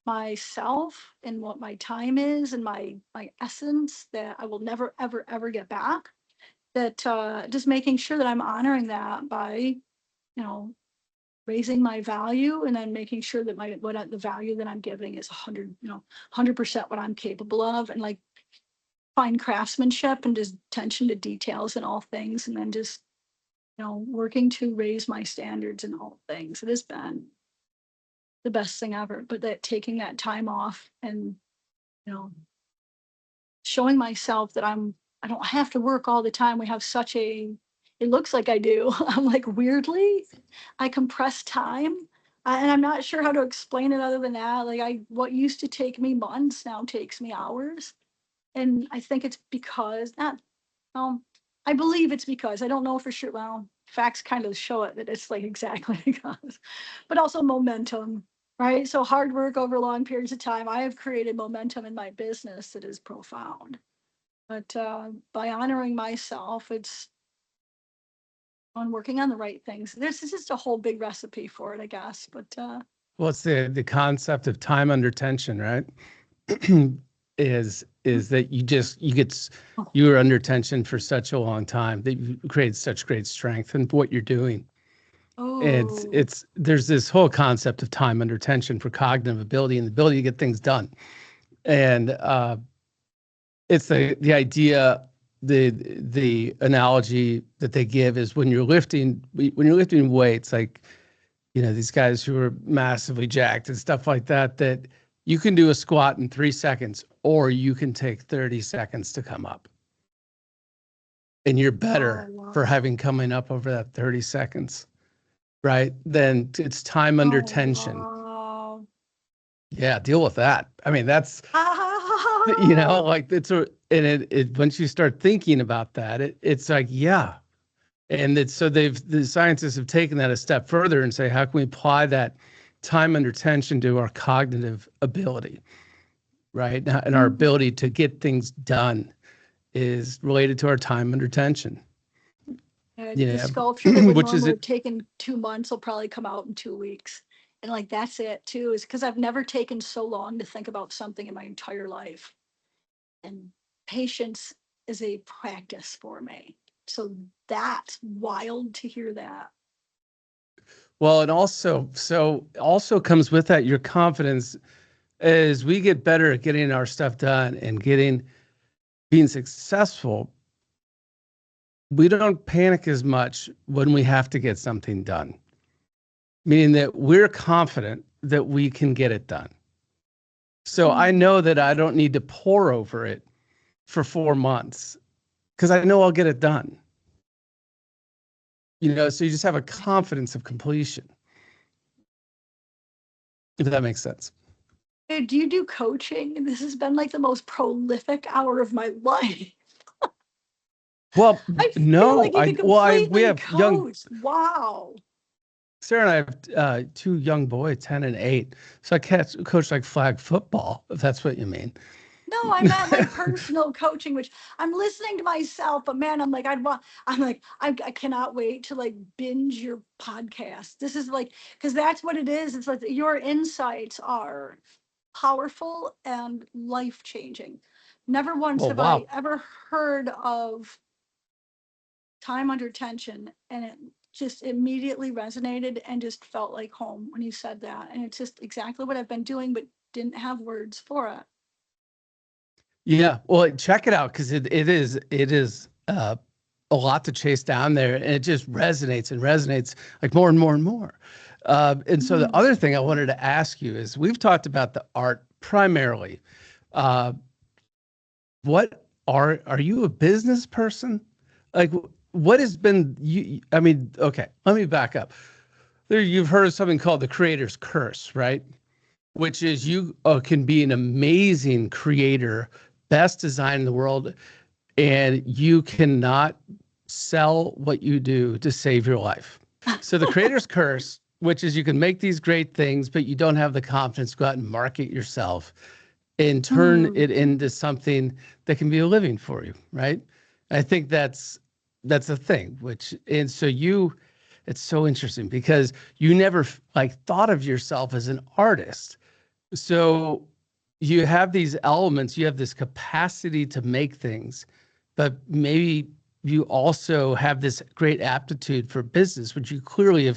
myself and what my time is and my essence that I will never ever ever get back. That just making sure that I'm honoring that by raising my value and then making sure that the value that I'm giving is 100% what I'm capable of and like fine craftsmanship and just attention to details in all things and then just working to raise my standards in all things. It has been the best thing ever. But that taking that time off and, you know, showing myself that I don't have to work all the time. We have it looks like I do. I'm like, weirdly, I compress time. And I'm not sure how to explain it other than that. Like what used to take me months now takes me hours. And I think it's because not, um, I believe it's because I don't know for sure. Well, facts kind of show it that it's like exactly because, but also momentum, right? So hard work over long periods of time. I have created momentum in my business that is profound. But by honoring myself, it's on working on the right things. This is just a whole big recipe for it, I guess. But Well, it's the concept of time under tension, right? is that you're under tension for such a long time that you create such great strength in what you're doing. oh, There's this whole concept of time under tension for cognitive ability and the ability to get things done. And it's the idea, the analogy that they give is when you're lifting weights, like, these guys who are massively jacked and stuff like that, that you can do a squat in 3 seconds, or you can take 30 seconds to come up. And you're better for having coming up over that 30 seconds, right? Then it's time under tension. wow. Yeah, deal with that. I mean, that's, like once you start thinking about that, it's like, yeah. And the scientists have taken that a step further and say, how can we apply that time under tension to our cognitive ability, right? And our ability to get things done is related to our time under tension. The sculpture that would normally have taken 2 months will probably come out in 2 weeks. And like, that's it too, is because I've never taken so long to think about something in my entire life. And patience is a practice for me. So that's wild to hear that. Well, and also comes with that your confidence as we get better at getting our stuff done and being successful. We don't panic as much when we have to get something done, meaning that we're confident that we can get it done. So I know that I don't need to pore over it for 4 months because I know I'll get it done. So you just have a confidence of completion, if that makes sense. Do you do coaching? This has been like the most prolific hour of my life. Well, no, we have coach. Young. Wow. Sarah and I have 2 young boys, 10 and 8. So I coach like flag football, if that's what you mean. No, I meant like personal coaching, which I'm listening to myself, but man, I cannot wait to like binge your podcast. This is like, because that's what it is. It's like your insights are powerful and life-changing. Never once have I ever heard of time under tension, and it just immediately resonated and just felt like home when you said that. And it's just exactly what I've been doing, but didn't have words for it. Yeah, well, check it out, because it is a lot to chase down there, and it just resonates like more and more and more. And so the other thing I wanted to ask you is, we've talked about the art primarily. What are you a business person? Like, what has been you? I mean, okay, let me back up. You've heard of something called the creator's curse, right? Which is you can be an amazing creator, best design in the world, and you cannot sell what you do to save your life. So the creator's curse, which is you can make these great things, but you don't have the confidence to go out and market yourself and turn it into something that can be a living for you, right? I think that's a thing, and so it's so interesting because you never thought of yourself as an artist. So you have these elements, you have this capacity to make things, but maybe you also have this great aptitude for business, which you clearly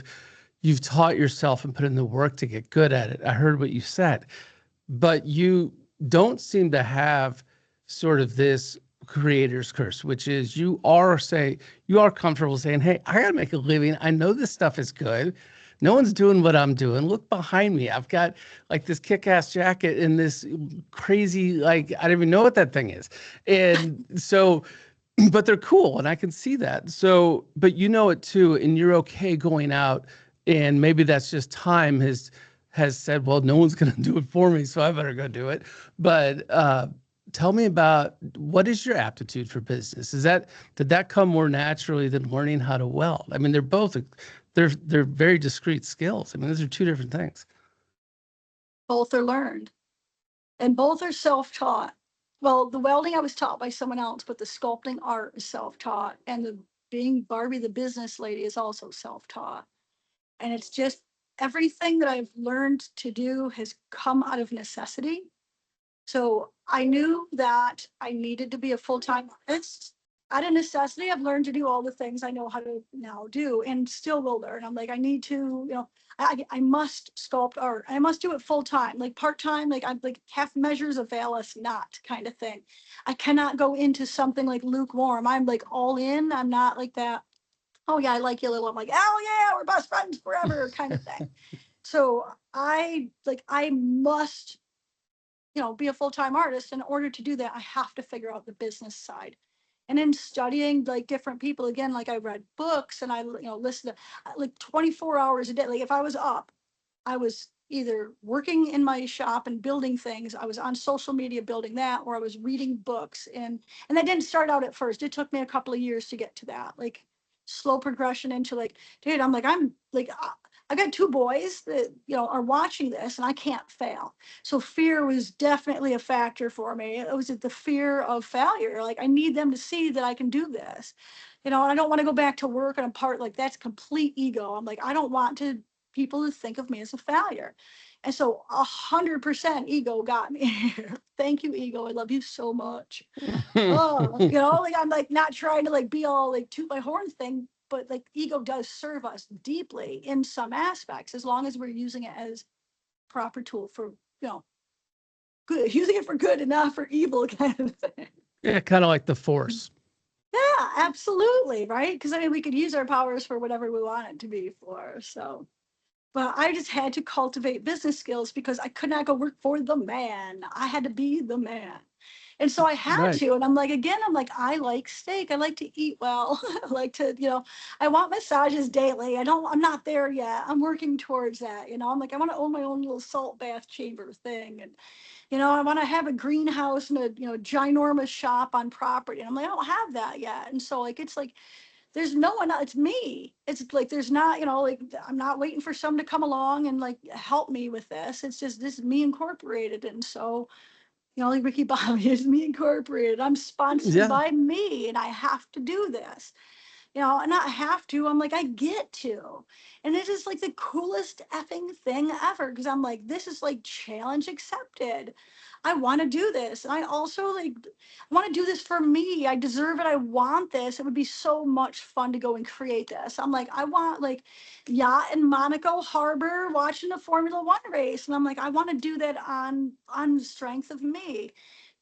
you've taught yourself and put in the work to get good at it. I heard what you said, but you don't seem to have sort of this creator's curse, which is you are comfortable saying, hey, I gotta make a living. I know this stuff is good. No one's doing what I'm doing. Look behind me. I've got like this kick-ass jacket and this crazy, like, I don't even know what that thing is. And so, but they're cool and I can see that. So, but you know it too, and you're okay going out, and maybe that's just time has said, well, no one's going to do it for me, so I better go do it. But tell me about, what is your aptitude for business? Did that come more naturally than learning how to weld? I mean, they're very discrete skills. I mean, those are two different things. Both are learned and both are self-taught. Well, the welding I was taught by someone else, but the sculpting art is self-taught. And the being Barbie the business lady is also self-taught. And it's just everything that I've learned to do has come out of necessity. So I knew that I needed to be a full-time artist. Out of necessity, I've learned to do all the things I know how to now do and still will learn. I'm like, I need to, I must sculpt art. I must do it full-time, like part-time, like I'm like half measures avail us not kind of thing. I cannot go into something like lukewarm. I'm like all in. I'm not like that. Oh yeah, I like you a little. I'm like, oh yeah, we're best friends forever kind of thing. So I must, be a full-time artist. In order to do that, I have to figure out the business side. And in studying like different people, again, like I read books and I, listened to like 24 hours a day. Like if I was up, I was either working in my shop and building things. I was on social media building that, or I was reading books. And that didn't start out at first. It took me a couple of years to get to that, like slow progression into like, dude, I'm like, I got two boys that, are watching this and I can't fail. So fear was definitely a factor for me. It was the fear of failure. Like I need them to see that I can do this. And I don't want to go back to work and a part like that's complete ego. I'm like, I don't want people to think of me as a failure. And so 100% ego got me here. Thank you, ego. I love you so much. Oh, like I'm like not trying to like be all like toot my horn thing, but like ego does serve us deeply in some aspects as long as we're using it as proper tool for, good, using it for good and not for evil kind of thing. Yeah, kind of like the force. Yeah, absolutely. Right. Because I mean, we could use our powers for whatever we want it to be for. So, but I just had to cultivate business skills because I could not go work for the man. I had to be the man. And so I had Right. to. And I'm like, again, I'm like, I like steak. I like to eat well. I like to, I want massages daily. I'm not there yet. I'm working towards that. I'm like, I want to own my own little salt bath chamber thing. And, I want to have a greenhouse and a, ginormous shop on property. And I'm like, I don't have that yet. And so like, it's like, there's no one, it's me. It's like, there's not, like, I'm not waiting for someone to come along and like help me with this. It's just, this is me incorporated. And so, like Ricky Bobby is me incorporated. I'm sponsored Yeah. by me and I have to do this. And not have to, I'm like, I get to. And it is like the coolest effing thing ever. Cause I'm like, this is like challenge accepted. I want to do this. And I also like, I want to do this for me. I deserve it. I want this. It would be so much fun to go and create this. I'm like, I want like yacht in Monaco Harbor watching a Formula One race. And I'm like, I want to do that on the strength of me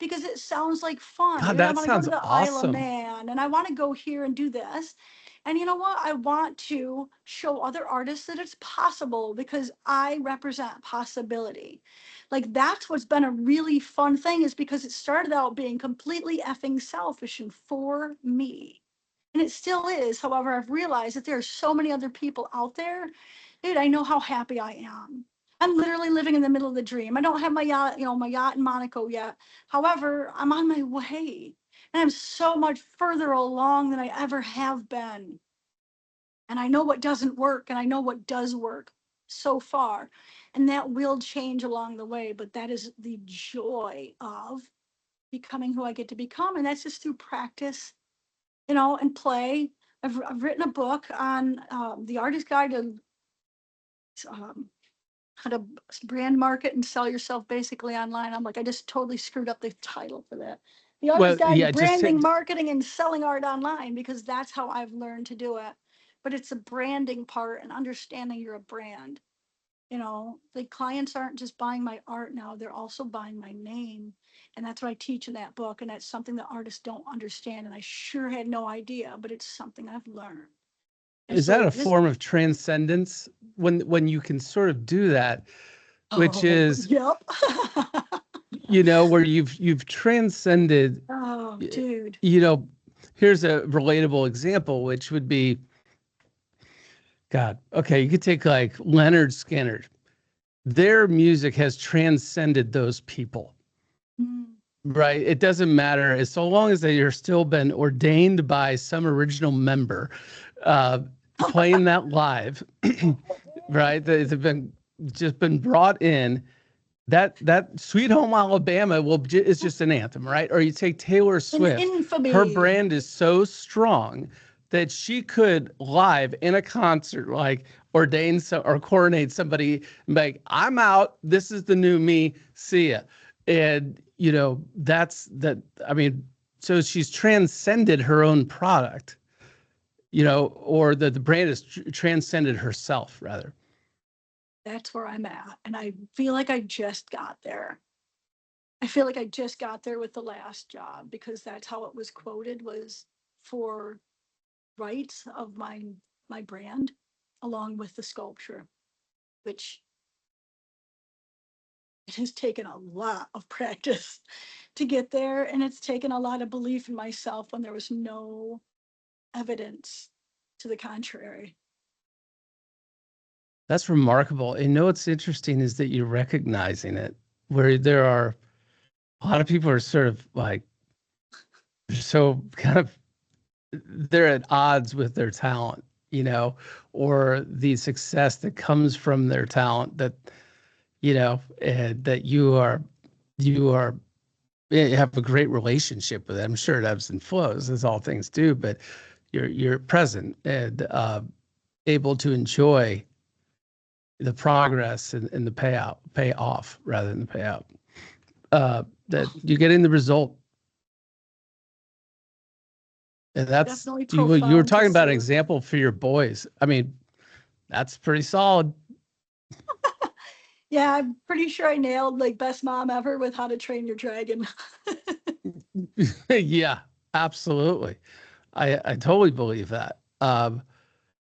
because it sounds like fun. God, I that want to go sounds to the Isle of awesome. Man and I want to go here and do this. And you know what? I want to show other artists that it's possible because I represent possibility. Like that's what's been a really fun thing is because it started out being completely effing selfish and for me. And it still is. However, I've realized that there are so many other people out there. Dude, I know how happy I am. I'm literally living in the middle of the dream. I don't have my yacht, my yacht in Monaco yet. However, I'm on my way. And I'm so much further along than I ever have been. And I know what doesn't work and I know what does work so far. And that will change along the way. But that is the joy of becoming who I get to become. And that's just through practice, and play. I've written a book on the artist guide to um, how to brand market and sell yourself basically online. I'm like, I just totally screwed up the title for that. The Well, artist guide to yeah, just branding, marketing, and selling art online because that's how I've learned to do it. But it's the branding part and understanding you're a brand. The clients aren't just buying my art now, they're also buying my name. And that's what I teach in that book. And that's something that artists don't understand. And I sure had no idea, but it's something I've learned. And Is that so a this, form of transcendence when you can sort of do that, which oh, is, yep. where you've transcended, Oh, dude. you know, here's a relatable example, which would be, God, okay, you could take like Leonard Skinner. Their music has transcended those people, Mm. right? It doesn't matter as so long as they are still been ordained by some original member, uh, playing that live, right? They've been brought in. That Sweet Home Alabama is just an anthem, right? Or you take Taylor An Swift. Her infamy. brand is so strong that she could live in a concert like ordain or coronate somebody and be like, I'm out. This is the new me. See ya. And that's that. I mean, so she's transcended her own product, or the brand has transcended herself rather. That's where I'm at. And I feel like I just got there. I feel like I just got there with the last job because that's how it was quoted, was for rights of my brand along with the sculpture, which it has taken a lot of practice to get there. And it's taken a lot of belief in myself when there was no evidence to the contrary. That's remarkable. And what's interesting is that you're recognizing it, where there are a lot of people are sort of like, so kind of, they're at odds with their talent, or the success that comes from their talent that, and that you have a great relationship with it. I'm sure it ebbs and flows as all things do, but you're present and able to enjoy the progress and the payoff rather than the payout. That you're getting the result. And that's Definitely you were profound to talking about an see. example for your boys. I mean, that's pretty solid. Yeah, I'm pretty sure I nailed like best mom ever with How to Train Your Dragon. Yeah, absolutely. I totally believe that.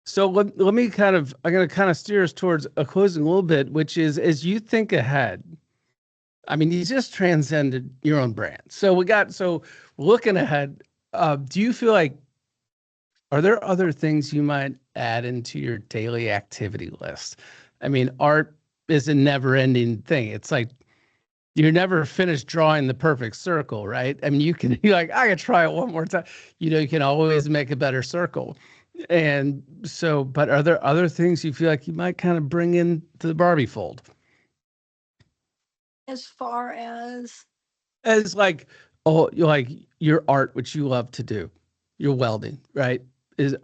So let me I'm going to kind of steer us towards a closing a little bit, which is as you think ahead. I mean, you just transcended your own brand. So looking ahead, do you feel like, are there other things you might add into your daily activity list? I mean, art is a never ending thing. It's like, you're never finished drawing the perfect circle, right? I mean, you're like, I can try it one more time. You can always make a better circle. And so, but are there other things you feel like you might kind of bring into the Barbie fold? As far as As like, oh, like your art, which you love to do, your welding, right?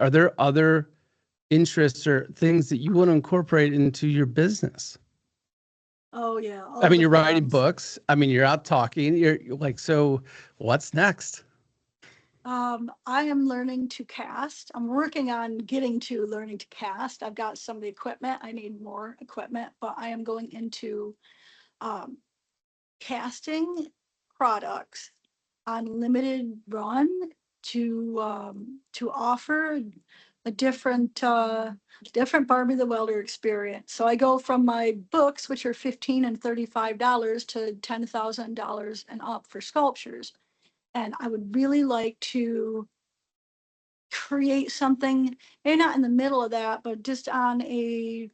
Are there other interests or things that you want to incorporate into your business? oh yeah, I all mean, the you're writing things. books. I mean, you're out talking. You're like, so what's next? I am learning to cast. I'm working on getting to learning to cast. I've got some of the equipment. I need more equipment, but I am going into um, casting products on limited run to offer a different Barbie the Welder experience. So I go from my books, which are $15 and $35, to $10,000 and up for sculptures. And I would really like to create something, maybe not in the middle of that, but just on a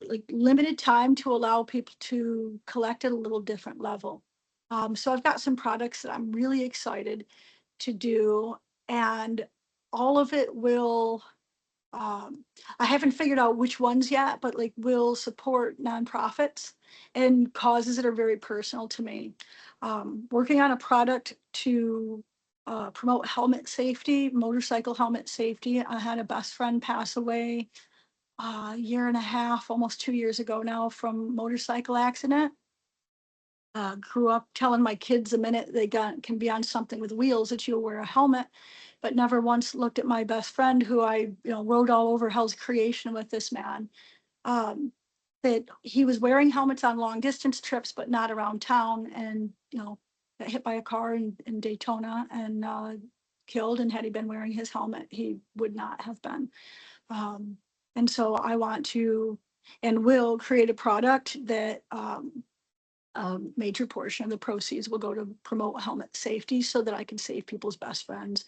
like limited time to allow people to collect at a little different level. So I've got some products that I'm really excited to do, and all of it will. I haven't figured out which ones yet, but like will support nonprofits and causes that are very personal to me. Working on a product to promote helmet safety, motorcycle helmet safety. I had a best friend pass away a year and a half, almost 2 years ago now, from motorcycle accident. Grew up telling my kids the minute they can be on something with wheels that you'll wear a helmet, but never once looked at my best friend who I rode all over Hell's Creation with this man. Um, that he was wearing helmets on long distance trips, but not around town. And got hit by a car in Daytona and killed. And had he been wearing his helmet, he would not have been. And so I want to and will create a product that a major portion of the proceeds will go to promote helmet safety so that I can save people's best friends,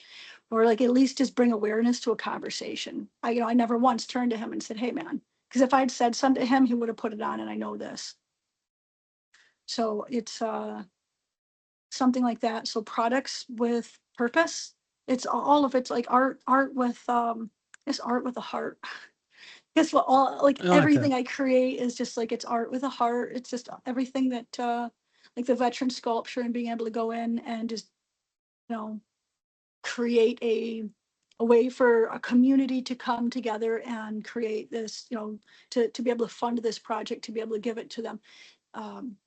or like at least just bring awareness to a conversation. I never once turned to him and said, "Hey man," because if I'd said something to him, he would have put it on, and I know this. So it's something like that. So products with purpose. It's all of it's like art with it's art with a heart. Guess what? All like I like that. everything I create is just like it's art with a heart. It's just everything that like the veteran sculpture and being able to go in and just, you know, create a way for a community to come together and create this, you know, to be able to fund this project, to be able to give it to them.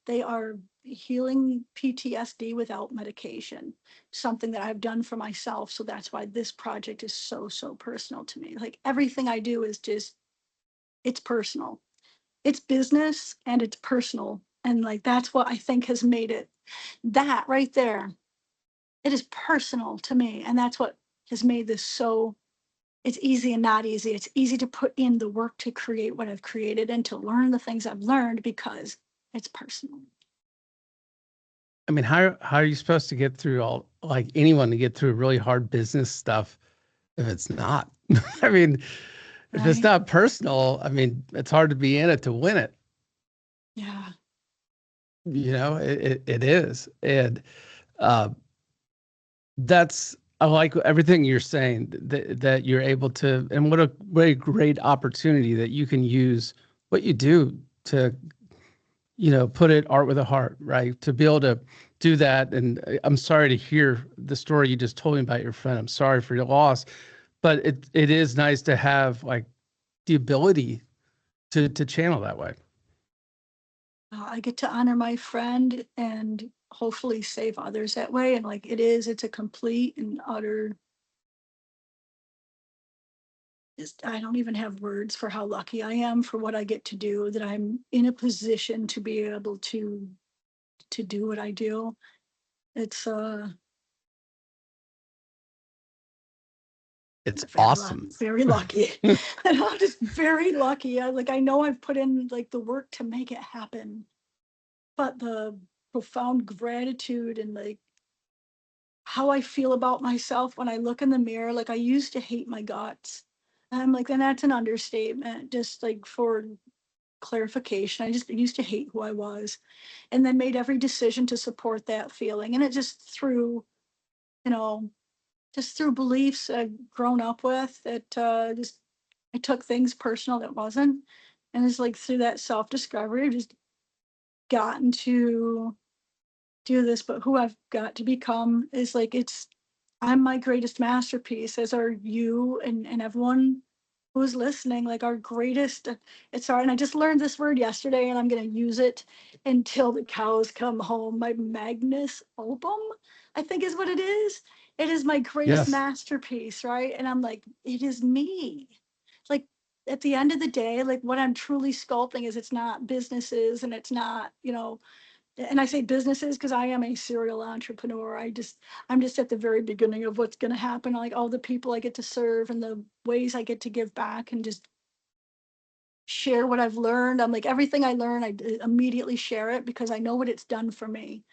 They are healing PTSD without medication, something that I've done for myself. So that's why this project is so, so personal to me. Like everything I do is just, it's personal. It's business and it's personal. And like that's what I think has made it, that right there. It is personal to me. And that's what has made this so, it's easy and not easy. It's easy to put in the work to create what I've created and to learn the things I've learned because it's personal. I mean, how are you supposed to get through all, like anyone to get through really hard business stuff if it's not? I mean, if it's Right? not personal, I mean, it's hard to be in it to win it. Yeah. You know, it is. And uh, that's, I like everything you're saying that you're able to, and what a great opportunity that you can use what you do to, you know, put it art with a heart, right? To be able to do that. And I'm sorry to hear the story you just told me about your friend. I'm sorry for your loss, but it is nice to have like the ability to channel that way. I get to honor my friend and hopefully save others that way. And like it is, it's a complete and utter, just, I don't even have words for how lucky I am for what I get to do, that I'm in a position to be able to do what I do. It's It's very lucky, awesome. very lucky. And I'm just very lucky. I know I've put in like the work to make it happen, but the profound gratitude and like how I feel about myself when I look in the mirror, like I used to hate my guts. And I'm like, and that's an understatement, just like for clarification. I just used to hate who I was and then made every decision to support that feeling. And it just through, you know, just through beliefs I've grown up with that just I took things personal that wasn't. And it's like through that self-discovery, I've just gotten to do this, but who I've got to become is like it's I'm my greatest masterpiece, as are you and everyone who's listening, like our greatest it's our and I just learned this word yesterday and I'm gonna use it until the cows come home. My Magnus album, I think is what it is. It is my greatest Yes. masterpiece, right? And I'm like, it is me. Like at the end of the day, like what I'm truly sculpting is it's not businesses and it's not, you know, and I say businesses because I am a serial entrepreneur. I'm just at the very beginning of what's going to happen. Like all the people I get to serve and the ways I get to give back and just share what I've learned. I'm like, everything I learn, immediately share it because I know what it's done for me.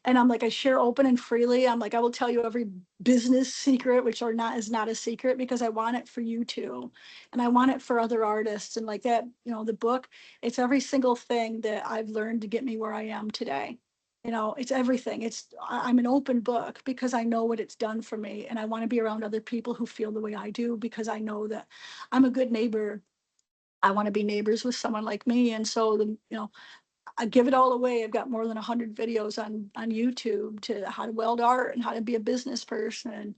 And I'm like, I share open and freely. I'm like, I will tell you every business secret, which are not is not a secret because I want it for you too. And I want it for other artists. And like that, you know, the book, it's every single thing that I've learned to get me where I am today. You know, it's everything. I'm an open book because I know what it's done for me. And I want to be around other people who feel the way I do because I know that I'm a good neighbor. I want to be neighbors with someone like me. And so the, you know, I give it all away. I've got more than 100 videos on YouTube to how to weld art and how to be a business person and,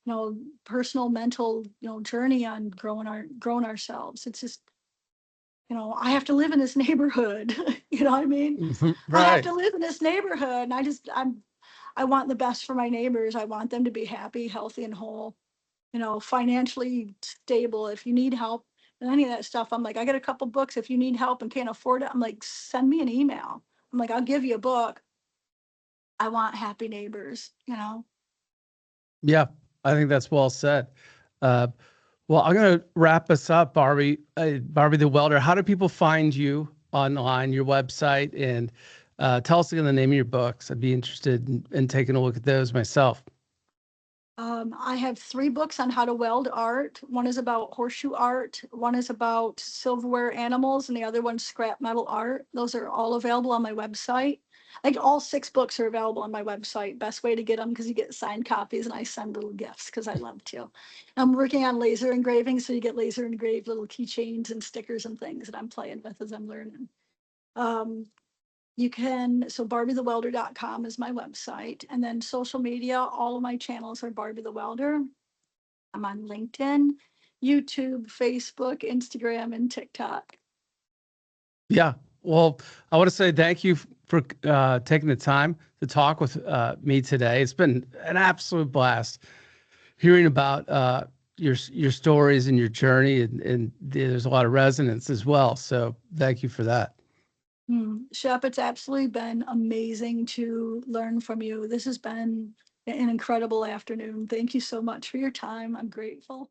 you know, personal, mental, you know, journey on growing ourselves. It's just, you know, I have to live in this neighborhood. You know what I mean? I have Right. to live in this neighborhood. And I want the best for my neighbors. I want them to be happy, healthy, and whole, you know, financially stable. If you need help and any of that stuff, I'm like, I got a couple books. If you need help and can't afford it, I'm like, send me an email. I'm like, I'll give you a book. I want happy neighbors, you know? Yeah, I think that's well said. Uh, well, I'm going to wrap us up, Barbie. Barbie the Welder. How do people find you online, your website, and tell us again the name of your books? I'd be interested in taking a look at those myself. I have 3 books on how to weld art. One is about horseshoe art, one is about silverware animals, and the other one's scrap metal art. Those are all available on my website. Like all 6 books are available on my website. Best way to get them because you get signed copies and I send little gifts because I love to. I'm working on laser engraving, so you get laser engraved little keychains and stickers and things that I'm playing with as I'm learning. Um, you can, so barbiethewelder.com is my website. And then social media, all of my channels are Barbie the Welder. I'm on LinkedIn, YouTube, Facebook, Instagram, and TikTok. Yeah. Well, I want to say thank you for taking the time to talk with me today. It's been an absolute blast hearing about your stories and your journey, and there's a lot of resonance as well. So thank you for that. Shep, it's absolutely been amazing to learn from you. This has been an incredible afternoon. Thank you so much for your time. I'm grateful.